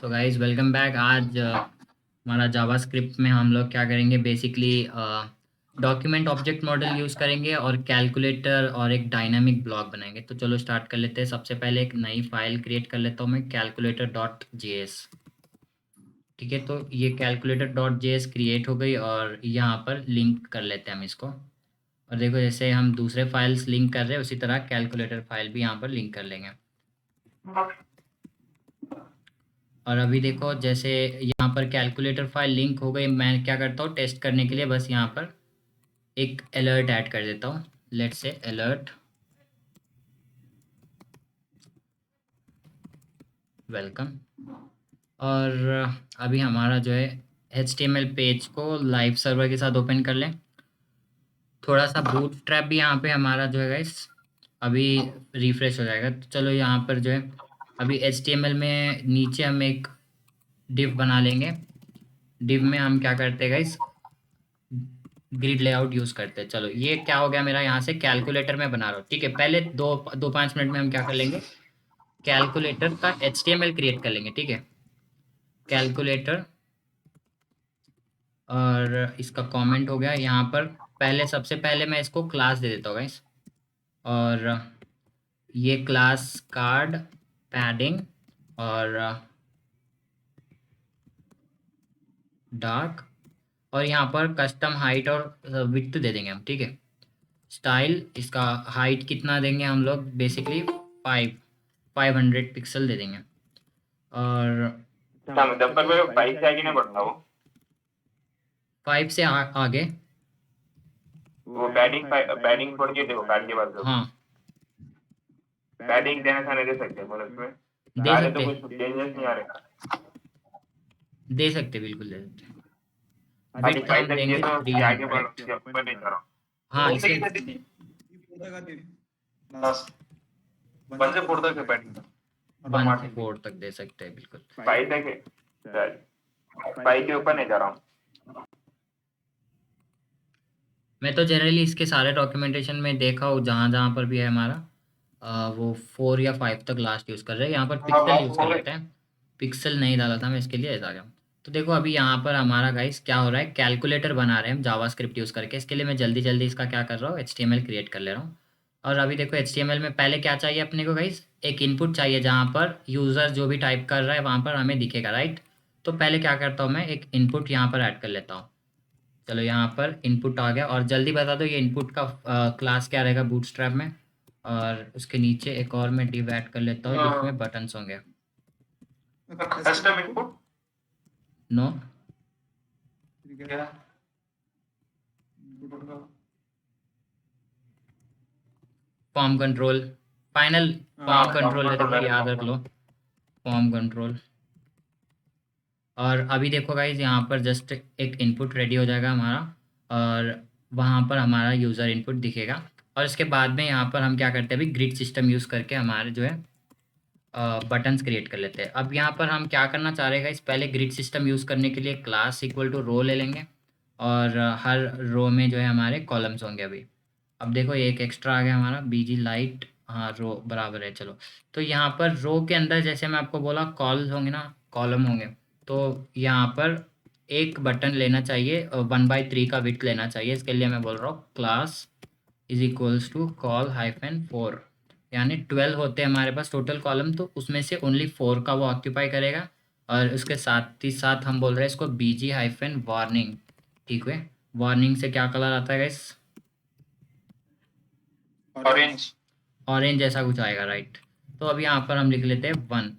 So guys welcome back. आज हमारा JavaScript में हम लोग क्या करेंगे, basically document object model use करेंगे और कैलकुलेटर और एक डायनामिक ब्लॉक बनाएंगे। तो चलो स्टार्ट कर लेते हैं। सबसे पहले एक नई फाइल क्रिएट कर लेता हूँ मैं, कैलकुलेटर डॉट जेएस। ठीक है, तो ये कैलकुलेटर डॉट जेएस क्रिएट हो गई और यहाँ पर लिंक कर लेते हैं हम इसको। और देखो, जैसे हम दूसरे फाइल्स लिंक कर रहे हैं उसी तरह कैलकुलेटर फाइल भी यहाँ पर लिंक कर लेंगे। और अभी देखो, जैसे यहाँ पर कैलकुलेटर फाइल लिंक हो गई, मैं क्या करता हूँ टेस्ट करने के लिए बस यहाँ पर एक अलर्ट ऐड कर देता हूँ। Let's say alert welcome. और अभी हमारा जो है HTML पेज को लाइव सर्वर के साथ ओपन कर लें। थोड़ा सा बूटस्ट्रैप भी यहाँ पे हमारा जो है गाइस अभी रिफ्रेश हो जाएगा। तो चलो यहाँ पर जो है अभी HTML में नीचे हम एक डिव बना लेंगे। डिव में हम क्या करते हैं गाइस, ग्रिड लेआउट यूज़ करते हैं। चलो ये क्या हो गया, मेरा यहाँ से कैलकुलेटर में बना रहा हूँ। ठीक है, पहले दो दो 5 मिनट में हम क्या कर लेंगे, कैलकुलेटर का HTML क्रिएट कर लेंगे। ठीक है, कैलकुलेटर और इसका कमेंट हो गया यहाँ पर। पहले सबसे पहले मैं इसको क्लास दे देता हूँ गाइस। और ये क्लास कार्ड पैडिंग और डार्क, और यहाँ पर कस्टम हाइट और विड्थ दे देंगे हम। ठीक है, स्टाइल इसका हाइट कितना देंगे हम लोग, बेसिकली 500 पिक्सल दे देंगे। और जब तक मैं 5 से आगे नहीं बढ़ता हूँ 5 से आगे वो पैडिंग छोड़ के देखो कार्ड के बाद हाँ पैडिंग देना था नहीं दे सकते मतलब इसमें दे सारे तो सकते कुछ चेंजेस नहीं आ रहे। बिल्कुल दे सकते। खाली विड्थ 5 हम तक दिए देंगे तो आगे बढ़ 300। ऊपर नहीं जा रहा हाँ हूँ इसके बस 1 से 4 तक पैडिंग 1 से 4 तक दे सकते हैं, बिल्कुल। 5 तक है 5 के ऊपर नहीं जा रहा हूँ। मैं तो जनरली इसके सारे डॉक्यूमेंटेशन में देखा हूँ, जहाँ जहाँ पर भी है हमारा वो 4 या 5 तक लास्ट यूज़ कर रहे हैं। यहाँ पर पिक्सल यूज़ कर लेते हैं। पिक्सल नहीं डाला था मैं इसके लिए, ऐसा गया। तो देखो अभी यहाँ पर हमारा गाइस क्या हो रहा है, कैलकुलेटर बना रहे हैं हम जावास्क्रिप्ट यूज़ करके। इसके लिए मैं जल्दी जल्दी इसका क्या कर रहा हूँ, HTML क्रिएट कर ले रहा हूँ। और अभी देखो HTML में पहले क्या चाहिए अपने को गाइस, एक इनपुट चाहिए जहाँ पर यूज़र जो भी टाइप कर रहा है वहाँ पर हमें दिखेगा, राइट। तो पहले क्या करता हूँ मैं, एक इनपुट यहाँ पर ऐड कर लेता हूँ। चलो यहाँ पर इनपुट आ गया। और जल्दी बता दो ये इनपुट का क्लास क्या रहेगा बूटस्ट्रैप में। और उसके नीचे एक और मैं डिव ऐड कर लेता हूँ जिसमें बटन्स होंगे। कस्टम इनपुट नो, क्या form control, final form control है, देखो याद रख लो, फॉर्म कंट्रोल। और अभी देखो गाइज यहाँ पर जस्ट एक इनपुट रेडी हो जाएगा हमारा, और वहाँ पर हमारा यूज़र इनपुट दिखेगा। और इसके बाद में यहाँ पर हम क्या करते हैं, अभी ग्रिड सिस्टम यूज़ करके हमारे जो है बटन्स क्रिएट कर लेते हैं। अब यहाँ पर हम क्या करना चाह रहे हैं इस, पहले ग्रिड सिस्टम यूज़ करने के लिए क्लास इक्वल टू रो ले लेंगे। और हर रो में जो है हमारे कॉलम्स होंगे अभी। अब देखो ये एक एक्स्ट्रा आ गया हमारा बीजी लाइट, हाँ रो बराबर है। चलो, तो यहाँ पर रो के अंदर जैसे मैं आपको बोला कॉल्स होंगे ना, कॉलम होंगे। तो यहाँ पर एक बटन लेना चाहिए, 1/3 का विड्थ लेना चाहिए। इसके लिए मैं बोल रहा हूँ class is equals to call -4, यानी 12 होते हैं हमारे पास टोटल कॉलम, तो उसमें से ओनली 4 का वो ऑक्यूपाई करेगा। और उसके साथ ही साथ हम बोल रहे हैं इसको BG-वार्निंग। ठीक है, वार्निंग से क्या कलर आता है गाइस, ऑरेंज ऑरेंज जैसा कुछ आएगा, राइट। तो अब यहाँ पर हम लिख लेते हैं 1।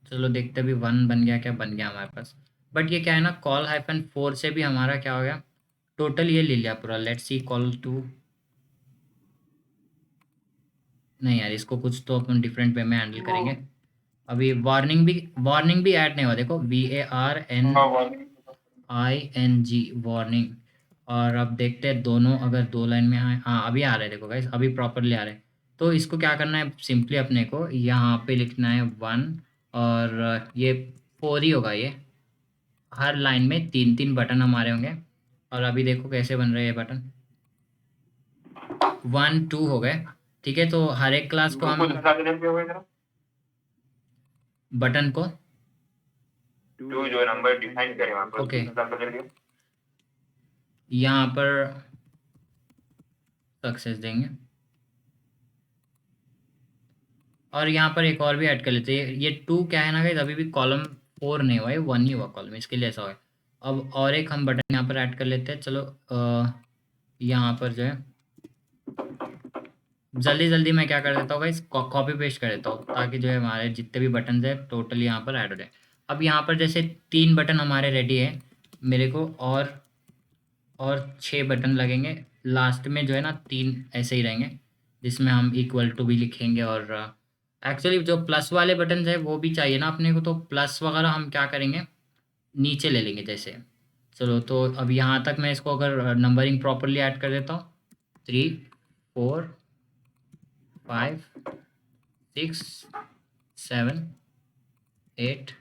चलो देखते हैं अभी 1 बन गया क्या, बन गया हमारे पास। बट ये क्या है ना, कॉल -4 से भी हमारा क्या हो गया, टोटल ये ले लिया पूरा। लेट्स सी कॉल टू, नहीं यार इसको कुछ तो अपन डिफरेंट वे में हैंडल करेंगे। अभी वार्निंग भी ऐड नहीं हुआ, देखो WARNING वार्निंग। और अब देखते हैं दोनों अगर 2 लाइन में आए, हाँ अभी आ रहे हैं, देखो गाइस अभी प्रॉपरली आ रहे हैं। तो इसको क्या करना है, सिंपली अपने को यहाँ पे लिखना है 1। और ये 4 ही होगा ये, हर लाइन में 3-3 बटन हमारे होंगे। और अभी देखो कैसे बन रहे हैं ये बटन, 1 2 हो गए। ठीक है, तो हर एक क्लास को कुछ हम लगा के देखते हो जरा बटन को टू जो नंबर डिफाइन करें वहाँ पर Okay. उसके हिसाब से कर दिया। यहाँ पर सक्सेस देंगे और यहाँ पर एक और भी ऐड कर लेते हैं। ये 2 क्या है ना गाइस, अभी भी कॉलम 4 नहीं हुआ है, 1 ही हुआ कॉलम, इसके लिए ऐसा हुआ है। अब और एक हम बटन यहाँ पर ऐड कर लेते हैं। चलो यहाँ पर जो है जल्दी जल्दी मैं क्या कर देता हूँ गाइस, कॉपी पेस्ट कर देता हूँ ताकि जो है हमारे जितने भी बटन है टोटली यहाँ पर ऐड हो जाए। अब यहाँ पर जैसे 3 बटन हमारे रेडी है, मेरे को और 6 बटन लगेंगे। लास्ट में जो है ना 3 ऐसे ही रहेंगे जिसमें हम इक्वल टू भी लिखेंगे। और एक्चुअली जो प्लस वाले बटन है वो भी चाहिए ना अपने को, तो प्लस वगैरह हम क्या करेंगे नीचे ले लेंगे जैसे। चलो तो अब यहाँ तक मैं इसको अगर नंबरिंग प्रॉपरली ऐड कर देता हूँ 3 4 5 6 7 8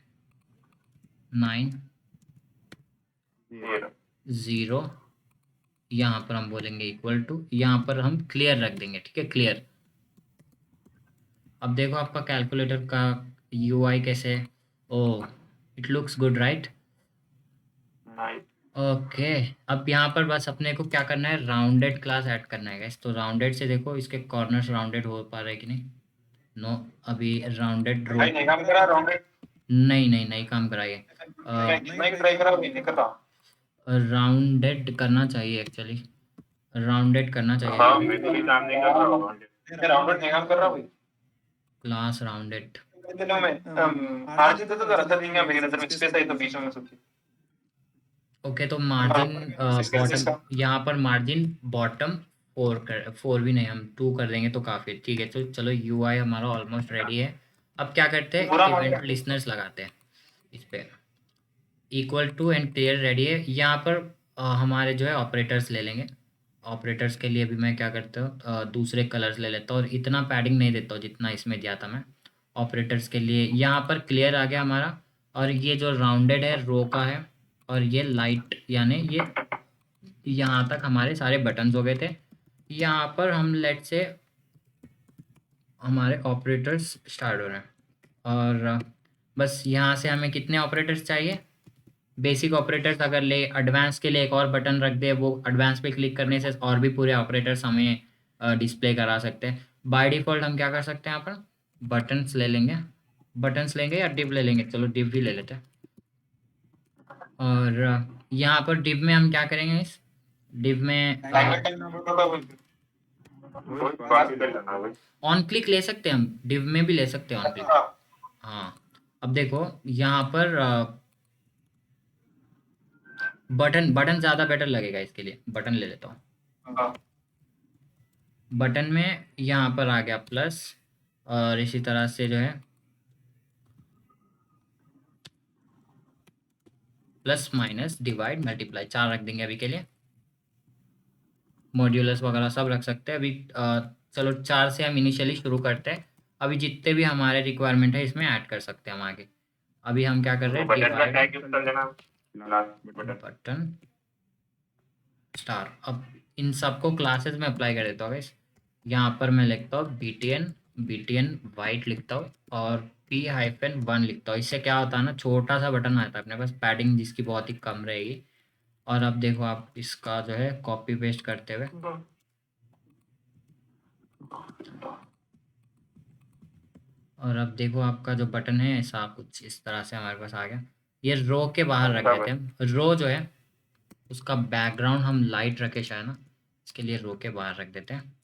9 0। यहाँ पर हम बोलेंगे इक्वल टू, यहाँ पर हम क्लियर रख देंगे, ठीक है, क्लियर। अब देखो आपका कैलकुलेटर का यूआई कैसे है। Oh, it looks good right. Okay, अब यहाँ पर बस अपने को क्या करना है, राउंडेड क्लास ऐड करना है गाइस। तो राउंडेड से देखो इसके कॉर्नर्स राउंडेड हो पा रहे हैं कि नहीं। नो, अभी राउंडेड रो नहीं काम करा राउंडेड नहीं काम कराइए। नहीं ट्राई करा भी नहीं करता। राउंडेड करना चाहिए एक्चुअली, राउंडेड करना चाहिए। हाँ मैं तो भी काम नहीं कर रहा हूँ राउंडेड नहीं काम कर रहा भाई। क्लास राउंडेड दिनों में मार्जिन तो रखा देंगे मेरी नजर में स्पेस है तो बीच में सबकी। ओके, तो मार्जिन बॉटम, यहाँ पर मार्जिन बॉटम 4 भी नहीं, हम 2 कर देंगे तो काफ़ी ठीक है। तो चलो यूआई हमारा ऑलमोस्ट रेडी है। अब क्या करते हैं, इवेंट लिसनर्स लगाते हैं इस पे। Equal to and clear ready है। यहाँ पर हमारे जो है ऑपरेटर्स ले लेंगे। ऑपरेटर्स के लिए भी मैं क्या करता हूँ, दूसरे कलर्स ले लेता हूँ और इतना पैडिंग नहीं देता हूँ जितना इसमें दिया था मैं। ऑपरेटर्स के लिए यहाँ पर क्लियर आ गया हमारा। और ये जो राउंडेड है रो का है, और ये लाइट यानी ये यहाँ तक हमारे सारे बटन्स हो गए थे। यहाँ पर हम लेट से हमारे ऑपरेटर्स स्टार्ट हो रहे हैं। और बस यहाँ से हमें कितने ऑपरेटर्स चाहिए, बेसिक ऑपरेटर्स अगर ले, एडवांस के लिए एक और बटन रख दे, वो एडवांस पे क्लिक करने से और भी पूरे ऑपरेटर्स हमें डिस्प्ले करा सकते हैं। बाय डिफ़ॉल्ट हम क्या कर सकते हैं, यहाँ पर बटन्स ले लेंगे, बटन्स लेंगे या डिव ले लेंगे, चलो डिव भी ले लेते हैं। और यहाँ पर डिव में हम क्या करेंगे, इस डिव में ऑन क्लिक ले सकते हैं, हम डिव में भी ले सकते हैं ऑन क्लिक। हाँ, अब देखो यहाँ पर बटन ज़्यादा बेटर लगेगा, इसके लिए बटन ले लेता हूँ। बटन में यहाँ पर आ गया प्लस, और इसी तरह से जो है प्लस माइनस डिवाइड मल्टीप्लाई 4 रख देंगे अभी के लिए। मॉड्यूलस वगैरह सब रख सकते हैं अभी। चलो 4 से हम इनिशियली शुरू करते हैं। अभी जितने भी हमारे रिक्वायरमेंट है इसमें ऐड कर सकते हैं हम आगे। अभी हम क्या कर रहे हैं, बटन स्टार। अब इन सबको क्लासेस में अप्लाई कर देता हूँ गाइस। यहाँ पर मैं लिखता हूँ BTN वाइट लिखता हूँ और P-1 लिखता हूँ। इससे क्या होता है ना, छोटा सा बटन आता है अपने पास, पैडिंग जिसकी बहुत ही कम रहेगी। और अब देखो आप इसका जो है कॉपी पेस्ट करते हुए, और अब देखो आपका जो बटन है ऐसा कुछ इस तरह से हमारे पास आ गया। ये रो के बाहर रख देते हैं, रो जो है उसका बैकग्राउंड हम लाइट रखे शायद ना, इसके लिए रो के बाहर रख देते हैं।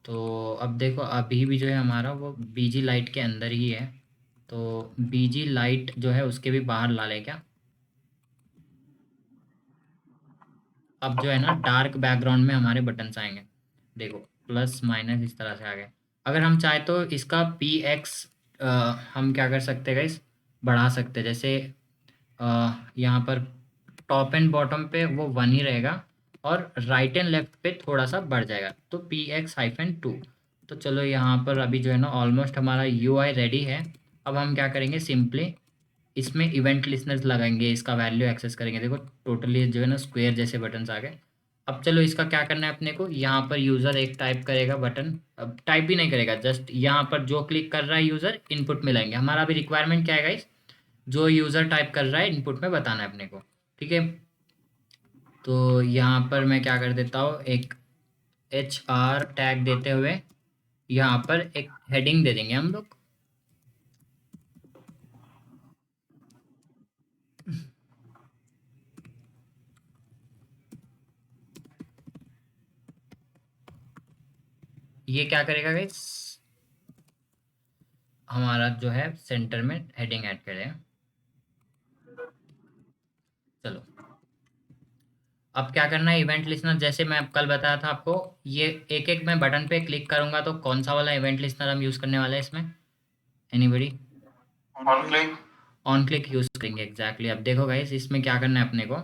तो अब देखो अभी भी जो है हमारा वो बीजी लाइट के अंदर ही है, तो बीजी लाइट जो है उसके भी बाहर ला ले क्या। अब जो है ना डार्क बैकग्राउंड में हमारे बटन्स आएंगे, देखो प्लस माइनस इस तरह से आ गए। अगर हम चाहे तो इसका PX हम क्या कर सकते हैं गाइस, बढ़ा सकते हैं। जैसे यहाँ पर टॉप एंड बॉटम पे वो 1 ही रहेगा और राइट एंड लेफ्ट पे थोड़ा सा बढ़ जाएगा, तो PX-2। तो चलो यहाँ पर अभी जो है ना ऑलमोस्ट हमारा UI रेडी है। अब हम क्या करेंगे, सिंपली इसमें इवेंट लिसनर्स लगाएंगे, इसका वैल्यू एक्सेस करेंगे। देखो टोटली जो है ना स्क्वायर जैसे बटन्स आ गए। अब चलो इसका क्या करना है अपने को, यहाँ पर यूज़र एक टाइप करेगा बटन, अब टाइप भी नहीं करेगा, जस्ट यहाँ पर जो क्लिक कर रहा है यूज़र इनपुट में लाएंगे। हमारा अभी रिक्वायरमेंट क्या है गाइस, जो यूज़र टाइप कर रहा है इनपुट में बताना है अपने को, ठीक है। तो यहाँ पर मैं क्या कर देता हूँ, एक HR टैग देते हुए यहाँ पर एक हेडिंग दे देंगे हम लोग। ये क्या करेगा गाइस, हमारा जो है सेंटर में हेडिंग ऐड करेगा। चलो अब क्या करना है, इवेंट लिस्टनर जैसे मैं कल बताया था आपको, ये एक एक मैं बटन पे क्लिक करूंगा तो कौन सा वाला इवेंट लिस्टनर हम यूज़ करने वाले हैं इसमें, anybody? On click. On click use करेंगे एग्जैक्टली। अब देखो गाइस इसमें क्या करना है अपने को,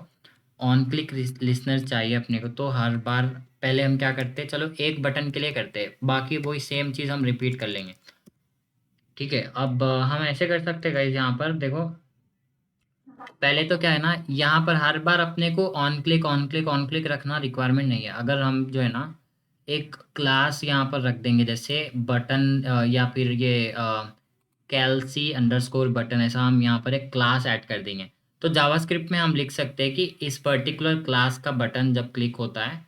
ऑन क्लिक लिसनर चाहिए अपने को, तो हर बार पहले हम क्या करते हैं, चलो एक बटन के लिए करते हैं, बाकी वही सेम चीज़ हम रिपीट कर लेंगे, ठीक है। अब हम ऐसे कर सकते हैं गाइस, यहाँ पर देखो पहले तो क्या है ना, यहाँ पर हर बार अपने को on click on click on click रखना रिक्वायरमेंट नहीं है। अगर हम जो है ना एक क्लास यहाँ पर रख देंगे, जैसे बटन या फिर ये कैलसी अंडरस्कोर बटन, ऐसा हम यहाँ पर एक क्लास ऐड कर देंगे, तो जावास्क्रिप्ट में हम लिख सकते हैं कि इस पर्टिकुलर क्लास का बटन जब क्लिक होता है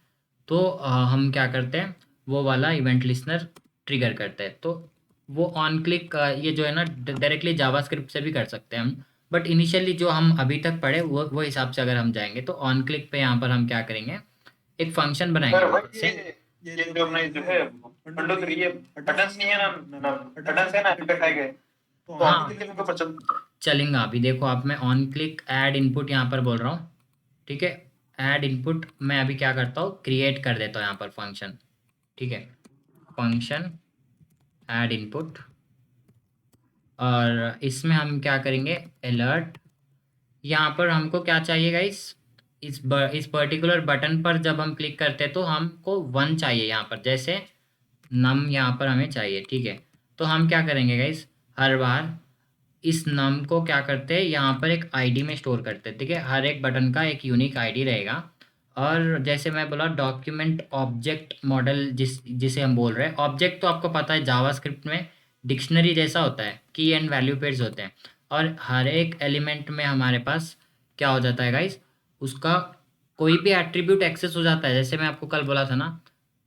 तो हम क्या करते हैं, वो वाला इवेंट लिस्नर ट्रिगर करते हैं। तो वो ऑन क्लिक ये जो है ना डायरेक्टली जावास्क्रिप्ट से भी कर सकते हैं हम, बट इनिशियली जो हम अभी तक पढ़े वो हिसाब से अगर हम जाएंगे तो ऑन क्लिक पे यहाँ पर हम क्या करेंगे, एक फंक्शन बनाएंगे सर भाई जैसे। ये जो अपना जो है अंडो 3 ये बटन्स नहीं है ना, बटन्स है ना इफेक्ट आए गए, तो हाँ ऑन क्लिक के ऊपर चल। चलेगा। अभी देखो अब मैं ऑन क्लिक ऐड इनपुट यहाँ पर बोल रहा हूँ, ठीक है। ऐड इनपुट मैं अभी क्या करता हूँ, क्रिएट कर देता हूँ यहाँ पर फंक्शन, ठीक है। फंक्शन ऐड इनपुट, और इसमें हम क्या करेंगे, अलर्ट। यहाँ पर हमको क्या चाहिए गाइस, इस पर्टिकुलर बटन पर जब हम क्लिक करते हैं तो हमको 1 चाहिए यहाँ पर, जैसे नम यहाँ पर हमें चाहिए, ठीक है। तो हम क्या करेंगे गाइस, हर बार इस नम को क्या करते हैं, यहाँ पर एक आईडी में स्टोर करते हैं, ठीक है। हर एक बटन का एक यूनिक आईडी रहेगा। और जैसे मैं बोला डॉक्यूमेंट ऑब्जेक्ट मॉडल, जिसे हम बोल रहे हैं, ऑब्जेक्ट तो आपको पता है जावास्क्रिप्ट में डिक्शनरी जैसा होता है, की एंड वैल्यू पेयर्स होते हैं, और हर एक एलिमेंट में हमारे पास क्या हो जाता है गाइस, उसका कोई भी एट्रीब्यूट एक्सेस हो जाता है। जैसे मैं आपको कल बोला था ना,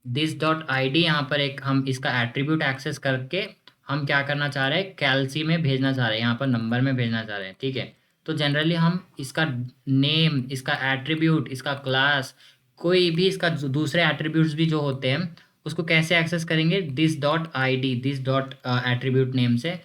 दिस डॉट आई डी, यहाँ पर एक हम इसका एट्रीब्यूट एक्सेस करके हम क्या करना चाह रहे हैं, कैलसी में भेजना चाह रहे हैं, यहाँ पर नंबर में भेजना चाह रहे हैं, ठीक है। तो जनरली हम इसका नेम, इसका एट्रीब्यूट, इसका क्लास, कोई भी इसका दूसरे एट्रीब्यूट्स भी जो होते हैं उसको कैसे एक्सेस करेंगे, this dot I D, this dot attribute name से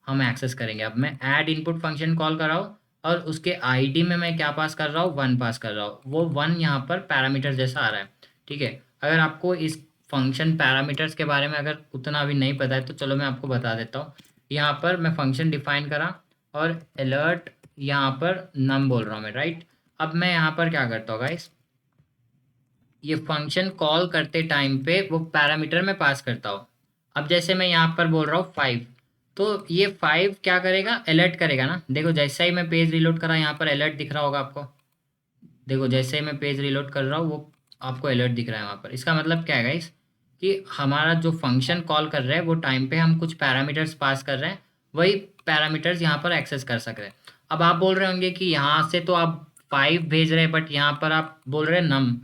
हम एक्सेस करेंगे। अब मैं ऐड इनपुट फंक्शन कॉल कर रहा हूँ और उसके आईडी में मैं क्या पास कर रहा हूँ, 1 पास कर रहा हूँ। वो 1 यहाँ पर पैरामीटर जैसा आ रहा है, ठीक है। अगर आपको इस फंक्शन पैरामीटर्स के बारे में अगर उतना अभी नहीं पता है तो चलो मैं आपको बता देता हूँ। यहाँ पर मैं फंक्शन डिफाइन करा और अलर्ट यहाँ पर नम बोल रहा हूँ मैं, राइट। अब मैं यहाँ पर क्या करता हूँ गाइस, ये फंक्शन कॉल करते टाइम पे वो पैरामीटर में पास करता हूँ। अब जैसे मैं यहाँ पर बोल रहा हूँ 5, तो ये 5 क्या करेगा, अलर्ट करेगा ना। देखो जैसा ही मैं पेज रिलोड करा, यहाँ पर अलर्ट दिख रहा होगा आपको। देखो जैसे ही मैं पेज रिलोड कर रहा हूँ वो आपको अलर्ट दिख रहा है वहाँ पर। इसका मतलब क्या है गाइस, कि हमारा जो फंक्शन कॉल कर रहे हैं वो टाइम पे हम कुछ पैरामीटर्स पास कर रहे हैं, वही पैरामीटर्स यहाँ पर एक्सेस कर सक रहे हैं। अब आप बोल रहे होंगे कि यहाँ से तो आप 5 भेज रहे हैं बट यहाँ पर आप बोल रहे हैं नम,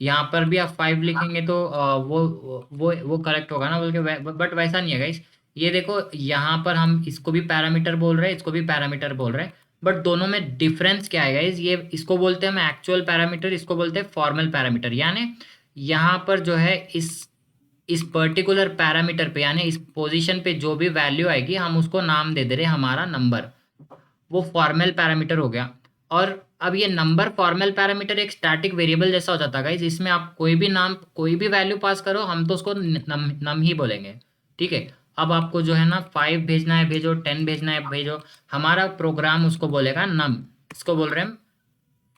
यहाँ पर भी आप 5 लिखेंगे तो वो करेक्ट होगा ना बोल के, बट वैसा नहीं है गाइस। ये देखो यहाँ पर हम इसको भी पैरामीटर बोल रहे हैं, इसको भी पैरामीटर बोल रहे हैं, बट दोनों में डिफरेंस क्या है गाइस, ये इसको बोलते हैं हम एक्चुअल पैरामीटर, इसको बोलते हैं फॉर्मल पैरामीटर। यानी यहाँ पर जो है इस पर्टिकुलर पैरामीटर पे, यानी इस पोजीशन पे जो भी वैल्यू आएगी हम उसको नाम दे दे रहे हैं हमारा नंबर, वो फॉर्मल पैरामीटर हो गया। और अब ये नंबर फॉर्मल पैरामीटर एक स्टैटिक वेरिएबल जैसा हो जाता है गाइस, इसमें आप कोई भी नाम कोई भी वैल्यू पास करो हम तो उसको नम ही बोलेंगे, ठीक है। अब आपको जो है ना 5 भेजना है भेजो, 10 भेजना है भेजो, हमारा प्रोग्राम उसको बोलेगा नम। इसको बोल रहे हैं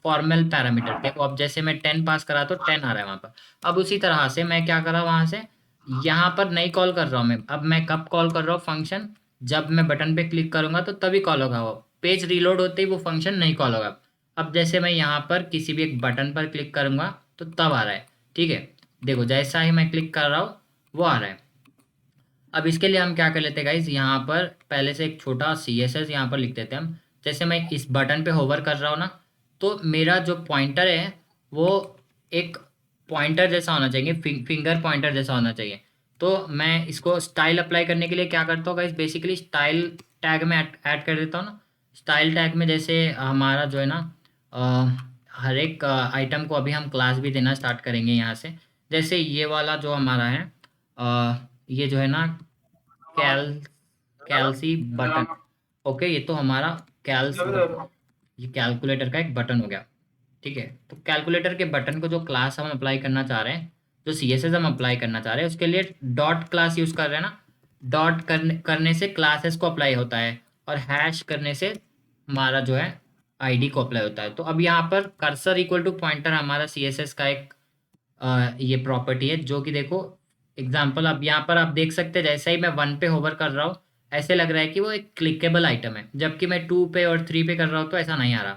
फॉर्मल पैरामीटर। देखो अब जैसे मैं 10 पास करा तो 10 आ रहा है वहाँ पर। अब उसी तरह से मैं क्या कर रहा हूँ, वहाँ से यहाँ पर नहीं कॉल कर रहा हूँ मैं। अब मैं कब कॉल कर रहा हूँ फंक्शन, जब मैं बटन पे क्लिक करूंगा तो तभी कॉल होगा, वो पेज रीलोड होते ही वो फंक्शन नहीं कॉल होगा। अब जैसे मैं यहाँ पर किसी भी एक बटन पर क्लिक करूंगा तो तब आ रहा है। ठीक है, देखो जैसा ही मैं क्लिक कर रहा हूँ वो आ रहा है। अब इसके लिए हम क्या कर लेते हैं गाइज, यहाँ पर पहले से एक छोटा CSS यहाँ पर लिख देते हैं हम। जैसे मैं इस बटन पे होवर कर रहा हूँ ना, तो मेरा जो पॉइंटर है वो एक पॉइंटर जैसा होना चाहिए, फिंगर पॉइंटर जैसा होना चाहिए। तो मैं इसको स्टाइल अप्लाई करने के लिए क्या करता हूँ गाइज, बेसिकली स्टाइल टैग में ऐड कर देता हूँ ना। स्टाइल टैग में जैसे हमारा जो है ना हर एक आइटम को अभी हम क्लास भी देना स्टार्ट करेंगे यहाँ से। जैसे ये वाला जो हमारा है ये जो है ना कैल कैलसी बटन। ओके, ये तो हमारा कैल्स ये कैलकुलेटर का एक बटन हो गया। ठीक है, तो कैलकुलेटर के बटन को जो क्लास हम अप्लाई करना चाह रहे हैं, जो CSS हम अप्लाई करना चाह रहे हैं, उसके लिए डॉट क्लास यूज़ कर रहे हैं ना। डॉट करने से क्लासेस को अप्लाई होता है, और हैश करने से हमारा जो है ID को अप्लाई होता है। तो अब यहाँ पर कर्सर इक्वल टू पॉइंटर हमारा CSS का एक ये प्रॉपर्टी है, जो कि देखो एग्जाम्पल अब यहाँ पर आप देख सकते हैं, जैसे ही मैं 1 पे होवर कर रहा हूँ ऐसे लग रहा है कि वो एक क्लिकेबल आइटम है, जबकि मैं 2 पे और 3 पे कर रहा हूँ तो ऐसा नहीं आ रहा,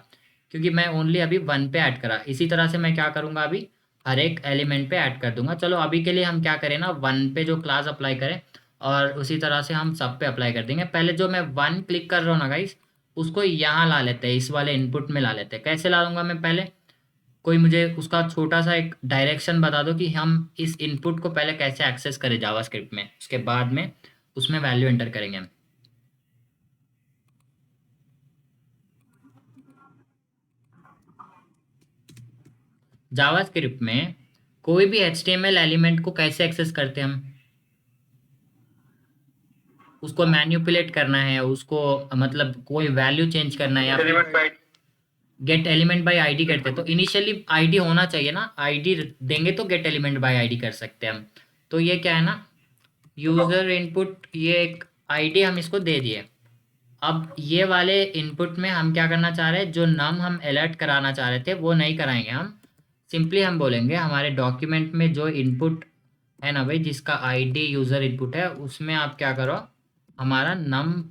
क्योंकि मैं ओनली अभी 1 पे ऐड करा। इसी तरह से मैं क्या करूँगा, अभी हर एक एलिमेंट पे ऐड कर दूंगा। चलो अभी के लिए हम क्या करें ना, 1 पे जो क्लास अप्लाई करें, और उसी तरह से हम सब पे अप्लाई कर देंगे। पहले जो मैं 1 क्लिक कर रहा हूँ ना गाइस, उसको यहाँ ला लेते हैं, इस वाले इनपुट में ला लेते हैं। कैसे ला लूँगा मैं, पहले कोई मुझे उसका छोटा सा एक डायरेक्शन बता दो कि हम इस इनपुट को पहले कैसे एक्सेस करें जावास्क्रिप्ट में, उसके बाद में उसमें वैल्यू एंटर करेंगे हम। जावास्क्रिप्ट में कोई भी HTML एलिमेंट को कैसे एक्सेस करते हैं हम, उसको मैन्युपुलेट करना है, उसको मतलब कोई वैल्यू चेंज करना है, या फिर गेट एलिमेंट बाय ID करते हैं। तो इनिशियली ID होना चाहिए ना, ID देंगे तो गेट एलिमेंट बाय ID कर सकते हैं हम। तो ये क्या है ना, यूजर इनपुट, ये एक ID हम इसको दे दिए। अब ये वाले इनपुट में हम क्या करना चाह रहे हैं, जो नम हम अलर्ट कराना चाह रहे थे वो नहीं कराएंगे हम। सिंपली हम बोलेंगे हमारे डॉक्यूमेंट में जो इनपुट है ना भाई, जिसका ID यूज़र इनपुट है, उसमें आप क्या करो, हमारा नम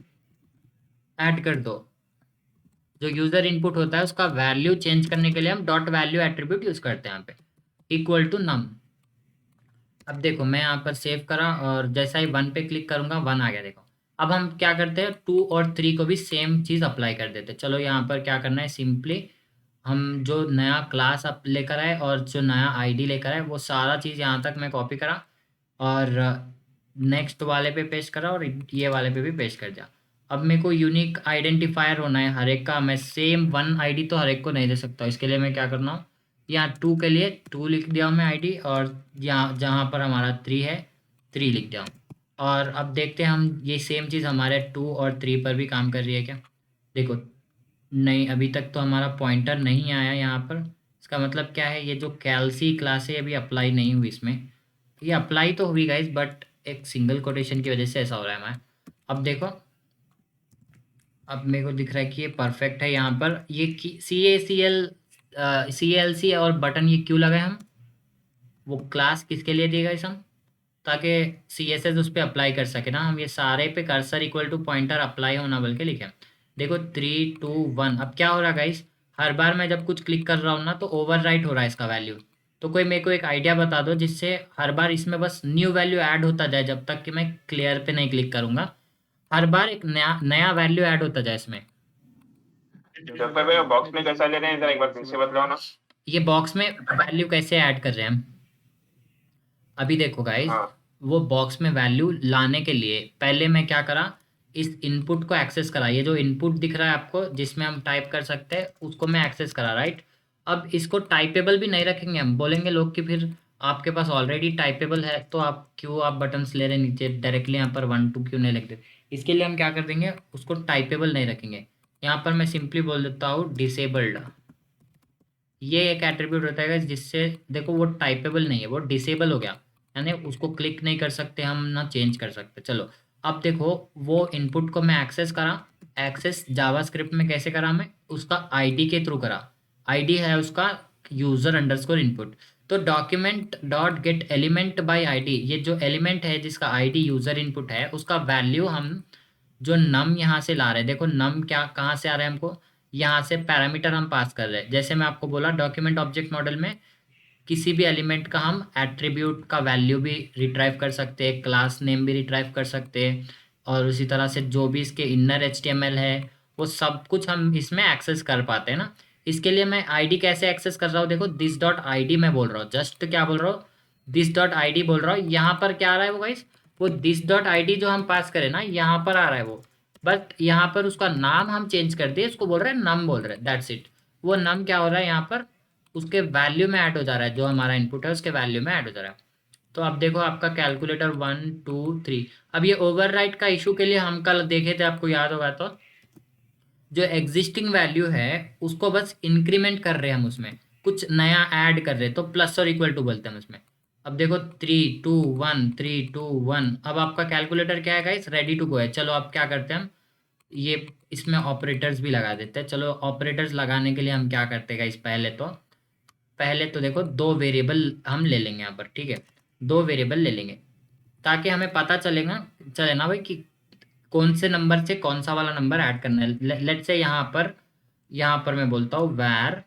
ऐड कर दो। जो यूज़र इनपुट होता है उसका वैल्यू चेंज करने के लिए हम डॉट वैल्यू एट्रीब्यूट यूज़ करते हैं यहाँ पे, इक्वल टू नम। अब देखो मैं यहाँ पर सेव करा, और जैसा ही 1 पे क्लिक करूंगा 1 आ गया। देखो अब हम क्या करते हैं, 2 और 3 को भी सेम चीज़ अप्लाई कर देते हैं। चलो यहाँ पर क्या करना है, सिंपली हम जो नया क्लास अप लेकर आए और जो नया ID लेकर आए, वो सारा चीज़ यहाँ तक मैं कॉपी करा, और नेक्स्ट वाले पे पेस्ट करा, और ये वाले पे भी पेस्ट कर दिया। अब मेरे को यूनिक आइडेंटिफायर होना है हर एक का, मैं सेम 1 ID तो हर एक को नहीं दे सकता। इसके लिए मैं क्या करना हूँ, यहाँ 2 के लिए 2 लिख दिया हूँ मैं ID, और यहाँ जहाँ पर हमारा 3 है 3 लिख दिया हूँ। और अब देखते हैं हम ये सेम चीज़ हमारे 2 और 3 पर भी काम कर रही है क्या। देखो नहीं, अभी तक तो हमारा पॉइंटर नहीं आया यहाँ पर। इसका मतलब क्या है, ये जो कैल्सी क्लास है अभी अप्लाई नहीं हुई इसमें। ये अप्लाई तो हुई गाइज, बट एक सिंगल कोटेशन की वजह से ऐसा हो रहा है हमारा। अब देखो, अब मेरे को दिख रहा है कि ये परफेक्ट है। यहाँ पर ये CLC और बटन ये क्यों लगाए हम, वो क्लास किसके लिए दिए गए हम, ताकि CSS उस पर अप्लाई कर सके ना हम। ये सारे पे cursor equal to pointer apply होना बोल के लिखे। देखो 3 2 1, अब क्या हो रहा है गाइस, हर बार मैं जब कुछ क्लिक कर रहा हूँ ना तो ओवरराइट हो रहा है इसका वैल्यू। तो कोई मेरे को एक आइडिया बता दो जिससे हर बार इसमें बस न्यू वैल्यू ऐड होता जाए, जब तक कि मैं क्लियर पे नहीं क्लिक करूँगा, हर बार एक नया नया वैल्यू ऐड होता जाए इसमें। जब भाई बॉक्स में कैसा ले रहे हैं, जरा एक बार फिर से बतलाओ ना। ये बॉक्स में वैल्यू कैसे ऐड कर रहे हैं हम, अभी देखो गाइस, हाँ वो बॉक्स में वैल्यू लाने के लिए पहले मैं क्या करा, इस इनपुट को एक्सेस करा। ये जो इनपुट दिख रहा है आपको जिसमें हम टाइप कर सकते हैं, उसको मैं एक्सेस करा, राइट। अब इसको टाइपेबल भी नहीं रखेंगे हम, बोलेंगे लोग कि फिर आपके पास ऑलरेडी टाइपेबल है तो आप बटन्स ले रहे हैं नीचे डायरेक्टली, यहाँ पर 1 2 क्यों नहीं लिख देते। इसके लिए हम क्या कर देंगे, उसको टाइपेबल नहीं रखेंगे। यहाँ पर मैं सिंपली बोल देता हूँ डिसेबल्ड। ये एक एट्रीब्यूट होता है जिससे देखो वो टाइपेबल नहीं है, वो डिसेबल हो गया, यानी उसको क्लिक नहीं कर सकते हम, ना चेंज कर सकते। चलो अब देखो, वो इनपुट को मैं एक्सेस करा। एक्सेस जावास्क्रिप्ट में कैसे करा, मैं उसका ID के थ्रू करा। ID है उसका यूजर अंडरस्कोर इनपुट। तो document dot gate element by ID, ये जो एलिमेंट है जिसका ID यूजर इनपुट है, उसका वैल्यू हम जो नम यहाँ से ला रहे हैं। देखो नम क्या कहाँ से आ रहा है हमको, यहाँ से पैरामीटर हम पास कर रहे हैं। जैसे मैं आपको बोला डॉक्यूमेंट ऑब्जेक्ट मॉडल में किसी भी एलिमेंट का हम एट्रीब्यूट का वैल्यू भी रिट्राइव कर सकते हैं, क्लास नेम भी रिट्राइव कर सकते हैं, और उसी तरह से जो भी इसके इनर HTML है वो सब कुछ हम इसमें एक्सेस कर पाते हैं ना। इसके लिए मैं आईडी कैसे एक्सेस कर रहा हूँ, देखो दिस डॉट आई डी मैं बोल रहा हूँ, जस्ट क्या बोल रहा हूँ, दिस डॉट आई डी बोल रहा हूँ। यहाँ पर क्या आ रहा है वो गाइस, वो दिस डॉट आई डी जो हम पास करें ना, यहाँ पर आ रहा है वो, बट यहाँ पर उसका नाम हम चेंज कर दिए, उसको बोल रहे हैं नम बोल रहे हैं, दैट्स इट। वो नम क्या हो रहा है यहाँ पर, उसके वैल्यू में ऐड हो जा रहा है, जो हमारा इनपुट है उसके वैल्यू में ऐड हो जा रहा है। तो अब देखो आपका कैलकुलेटर 1 2 3। अब ये ओवरराइट का इशू के लिए हम कल देखे थे, आपको याद होगा तो, जो एग्जिस्टिंग वैल्यू है उसको बस इंक्रीमेंट कर रहे हैं हम, उसमें कुछ नया ऐड कर रहे हैं, तो प्लस और इक्वल टू बोलते हैं हम उसमें। अब देखो 3 2 1 3 2 1, अब आपका कैलकुलेटर क्या है गाइस, रेडी टू गो है। चलो अब क्या करते हैं हम, ये इसमें ऑपरेटर्स भी लगा देते हैं। चलो ऑपरेटर्स लगाने के लिए हम क्या करते हैं गाइस, पहले तो देखो दो वेरिएबल हम ले लेंगे यहाँ पर, ठीक है, दो वेरिएबल ले लेंगे ताकि हमें पता चले ना भाई कि कौन से नंबर से कौन सा वाला नंबर ऐड करना है। लेट्स से यहाँ पर मैं बोलता हूँ var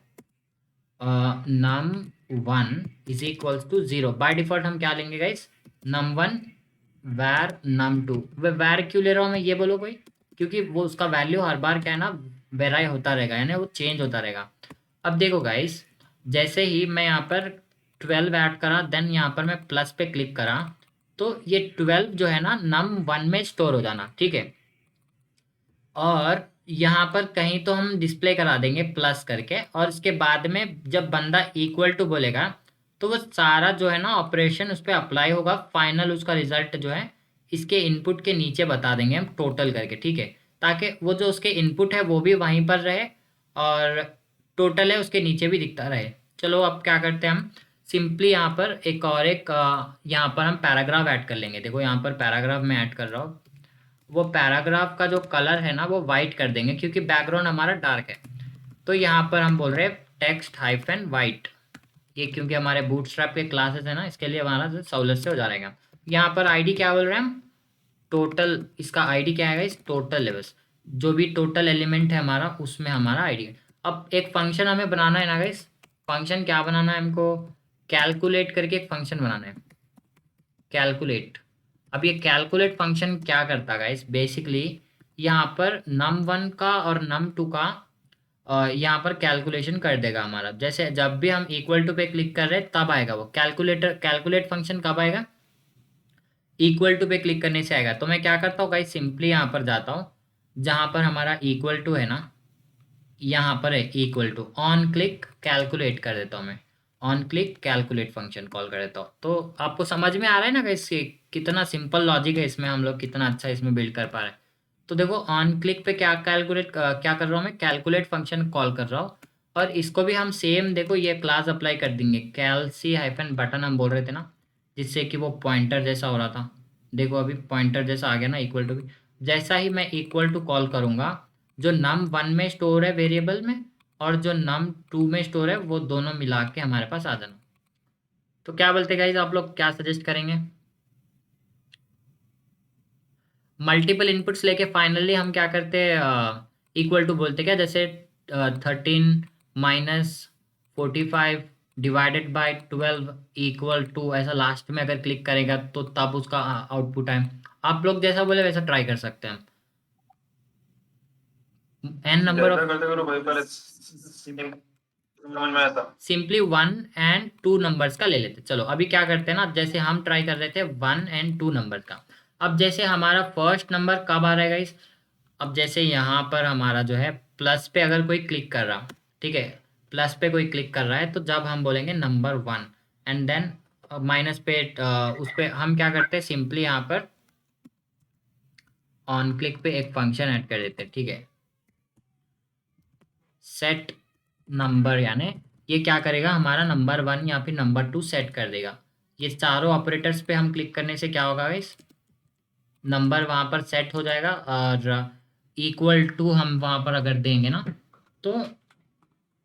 num1 is equals to 0। By default हम क्या लेंगे गाइस, num1 वैर num2। वैर क्यों ले रहा हूँ मैं, ये बोलो कोई, क्योंकि वो उसका वैल्यू हर बार क्या है ना, वेराई होता रहेगा, यानी वो चेंज होता रहेगा। अब देखो गाइस, जैसे ही मैं यहाँ पर 12 ऐड करा, देन यहाँ पर मैं प्लस पे क्लिक करा, तो ये 12 जो है ना num1 में स्टोर हो जाना, ठीक है। और यहाँ पर कहीं तो हम डिस्प्ले करा देंगे प्लस करके, और इसके बाद में जब बंदा इक्वल टू बोलेगा तो वो सारा जो है ना ऑपरेशन उस पर अप्लाई होगा, फाइनल उसका रिजल्ट जो है इसके इनपुट के नीचे बता देंगे हम टोटल करके, ठीक है, ताकि वो जो उसके इनपुट है वो भी वहीं पर रहे और टोटल है उसके नीचे भी दिखता रहे। चलो अब क्या करते हैं हम, सिंपली यहाँ पर यहाँ पर हम पैराग्राफ ऐड कर लेंगे। देखो यहाँ पर पैराग्राफ में ऐड कर रहा हूँ, वो पैराग्राफ का जो कलर है ना वो वाइट कर देंगे क्योंकि बैकग्राउंड हमारा डार्क है। तो यहाँ पर हम बोल रहे हैं टेक्स्ट हाइफन वाइट, ये क्योंकि हमारे बूटस्ट्रैप के क्लासेस है ना, इसके लिए हमारा सहूलत से हो जाएगा। यहाँ पर आईडी क्या बोल रहे हैं हम, टोटल, इसका आईडी क्या है इस टोटल है, बस जो भी टोटल एलिमेंट है हमारा उसमें हमारा आईडी है। अब एक फंक्शन हमें बनाना है ना गाइस, फंक्शन क्या बनाना है हमको, कैलकुलेट करके एक फंक्शन बनाना है, कैलकुलेट। अब ये कैलकुलेट फंक्शन क्या करता है गाइस, बेसिकली यहाँ पर num1 का और num2 का यहाँ पर कैलकुलेशन कर देगा हमारा। जैसे जब भी हम इक्वल टू पे क्लिक कर रहे हैं तब आएगा वो कैलकुलेट फंक्शन कब आएगा, इक्वल टू पे क्लिक करने से आएगा। तो मैं क्या करता हूँ गाइस, सिंपली यहाँ पर जाता हूँ, जहाँ पर हमारा इक्वल टू है ना, यहाँ पर है equal to, on click calculate कर देता हूँ मैं, on click calculate function call कर देता हूँ। तो आपको समझ में आ रहा है ना गाइस कि कितना सिंपल लॉजिक है इसमें, हम लोग कितना अच्छा इसमें बिल्ड कर पा रहे हैं। तो देखो ऑन क्लिक पे क्या कर रहा हूँ मैं, कैलकुलेट फंक्शन कॉल कर रहा हूँ, और इसको भी हम सेम देखो ये क्लास अप्लाई कर देंगे, कैलसी हाइफन बटन हम बोल रहे थे ना, जिससे कि वो पॉइंटर जैसा हो रहा था। देखो अभी पॉइंटर जैसा आ गया ना इक्वल टू भी। जैसा ही मैं इक्वल टू कॉल करूँगा, जो num1 में स्टोर है वेरिएबल में और जो num2 में स्टोर है वो दोनों मिला के हमारे पास आ जाना। तो क्या बोलते गाइज, आप लोग क्या सजेस्ट करेंगे, मल्टीपल इनपुट्स लेके फाइनली हम क्या करते हैं, इक्वल टू बोलते क्या, जैसे 13 - 45 डिवाइडेड बाय 12 इक्वल टू, ऐसा लास्ट में अगर क्लिक करेगा तो तब उसका आउटपुट है। आप लोग जैसा बोले वैसा ट्राई कर सकते हैं, एन नंबर जैसा ऑफ, करते करो भाई, पर समझ में आता। सिंपली 1 और 2 नंबर्स का ले लेते। चलो अभी क्या करते हैं ना, जैसे हम ट्राई कर रहे थे 1 और 2 नंबर्स का। अब जैसे हमारा फर्स्ट नंबर कब आ रहेगा इस, अब जैसे यहाँ पर हमारा जो है प्लस पे अगर कोई क्लिक कर रहा, ठीक है, प्लस पे कोई क्लिक कर रहा है तो जब हम बोलेंगे नंबर 1, एंड देन माइनस पे उस पे हम क्या करते हैं, सिंपली यहाँ पर ऑन क्लिक पे एक फंक्शन ऐड कर देते हैं, ठीक है, सेट नंबर, यानी ये क्या करेगा, हमारा नंबर 1 या फिर नंबर 2 सेट कर देगा। ये चारों ऑपरेटर्स पे हम क्लिक करने से क्या होगा इस नंबर वहाँ पर सेट हो जाएगा, और इक्वल टू हम वहाँ पर अगर देंगे ना तो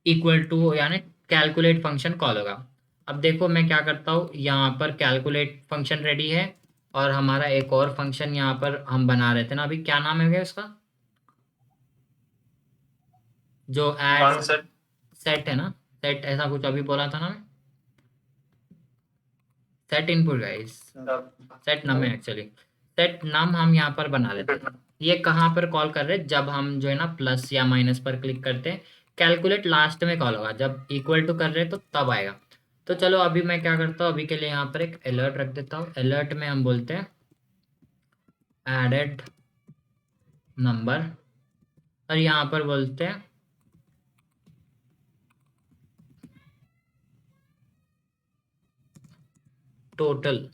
इक्वल टू यानी कैलकुलेट फंक्शन कॉल होगा। अब देखो मैं क्या करता हूँ, यहाँ पर कैलकुलेट फंक्शन रेडी है, और हमारा एक और फंक्शन यहाँ पर हम बना रहे थे ना अभी, क्या नाम है भैया उसका, जो एड सेट। सेट है ना, सेट ऐसा कुछ अभी बोला था ना मैं, सेट इनपुट गाइस, सेट नम है एक्चुअली। सेट नम हम यहाँ पर बना लेते हैं। ये कहाँ पर कॉल कर रहे हैं, जब हम जो है ना प्लस या माइनस पर क्लिक करते हैं, कैलकुलेट लास्ट में कॉल होगा, जब इक्वल टू कर रहे हैं तो तब आएगा। तो चलो अभी मैं क्या करता हूँ, अभी के लिए यहाँ पर एक अलर्ट रख देता हूँ। अलर्ट में हम बोलते हैं एडेड नंबर, और यहाँ पर बोलते हैं टोटल।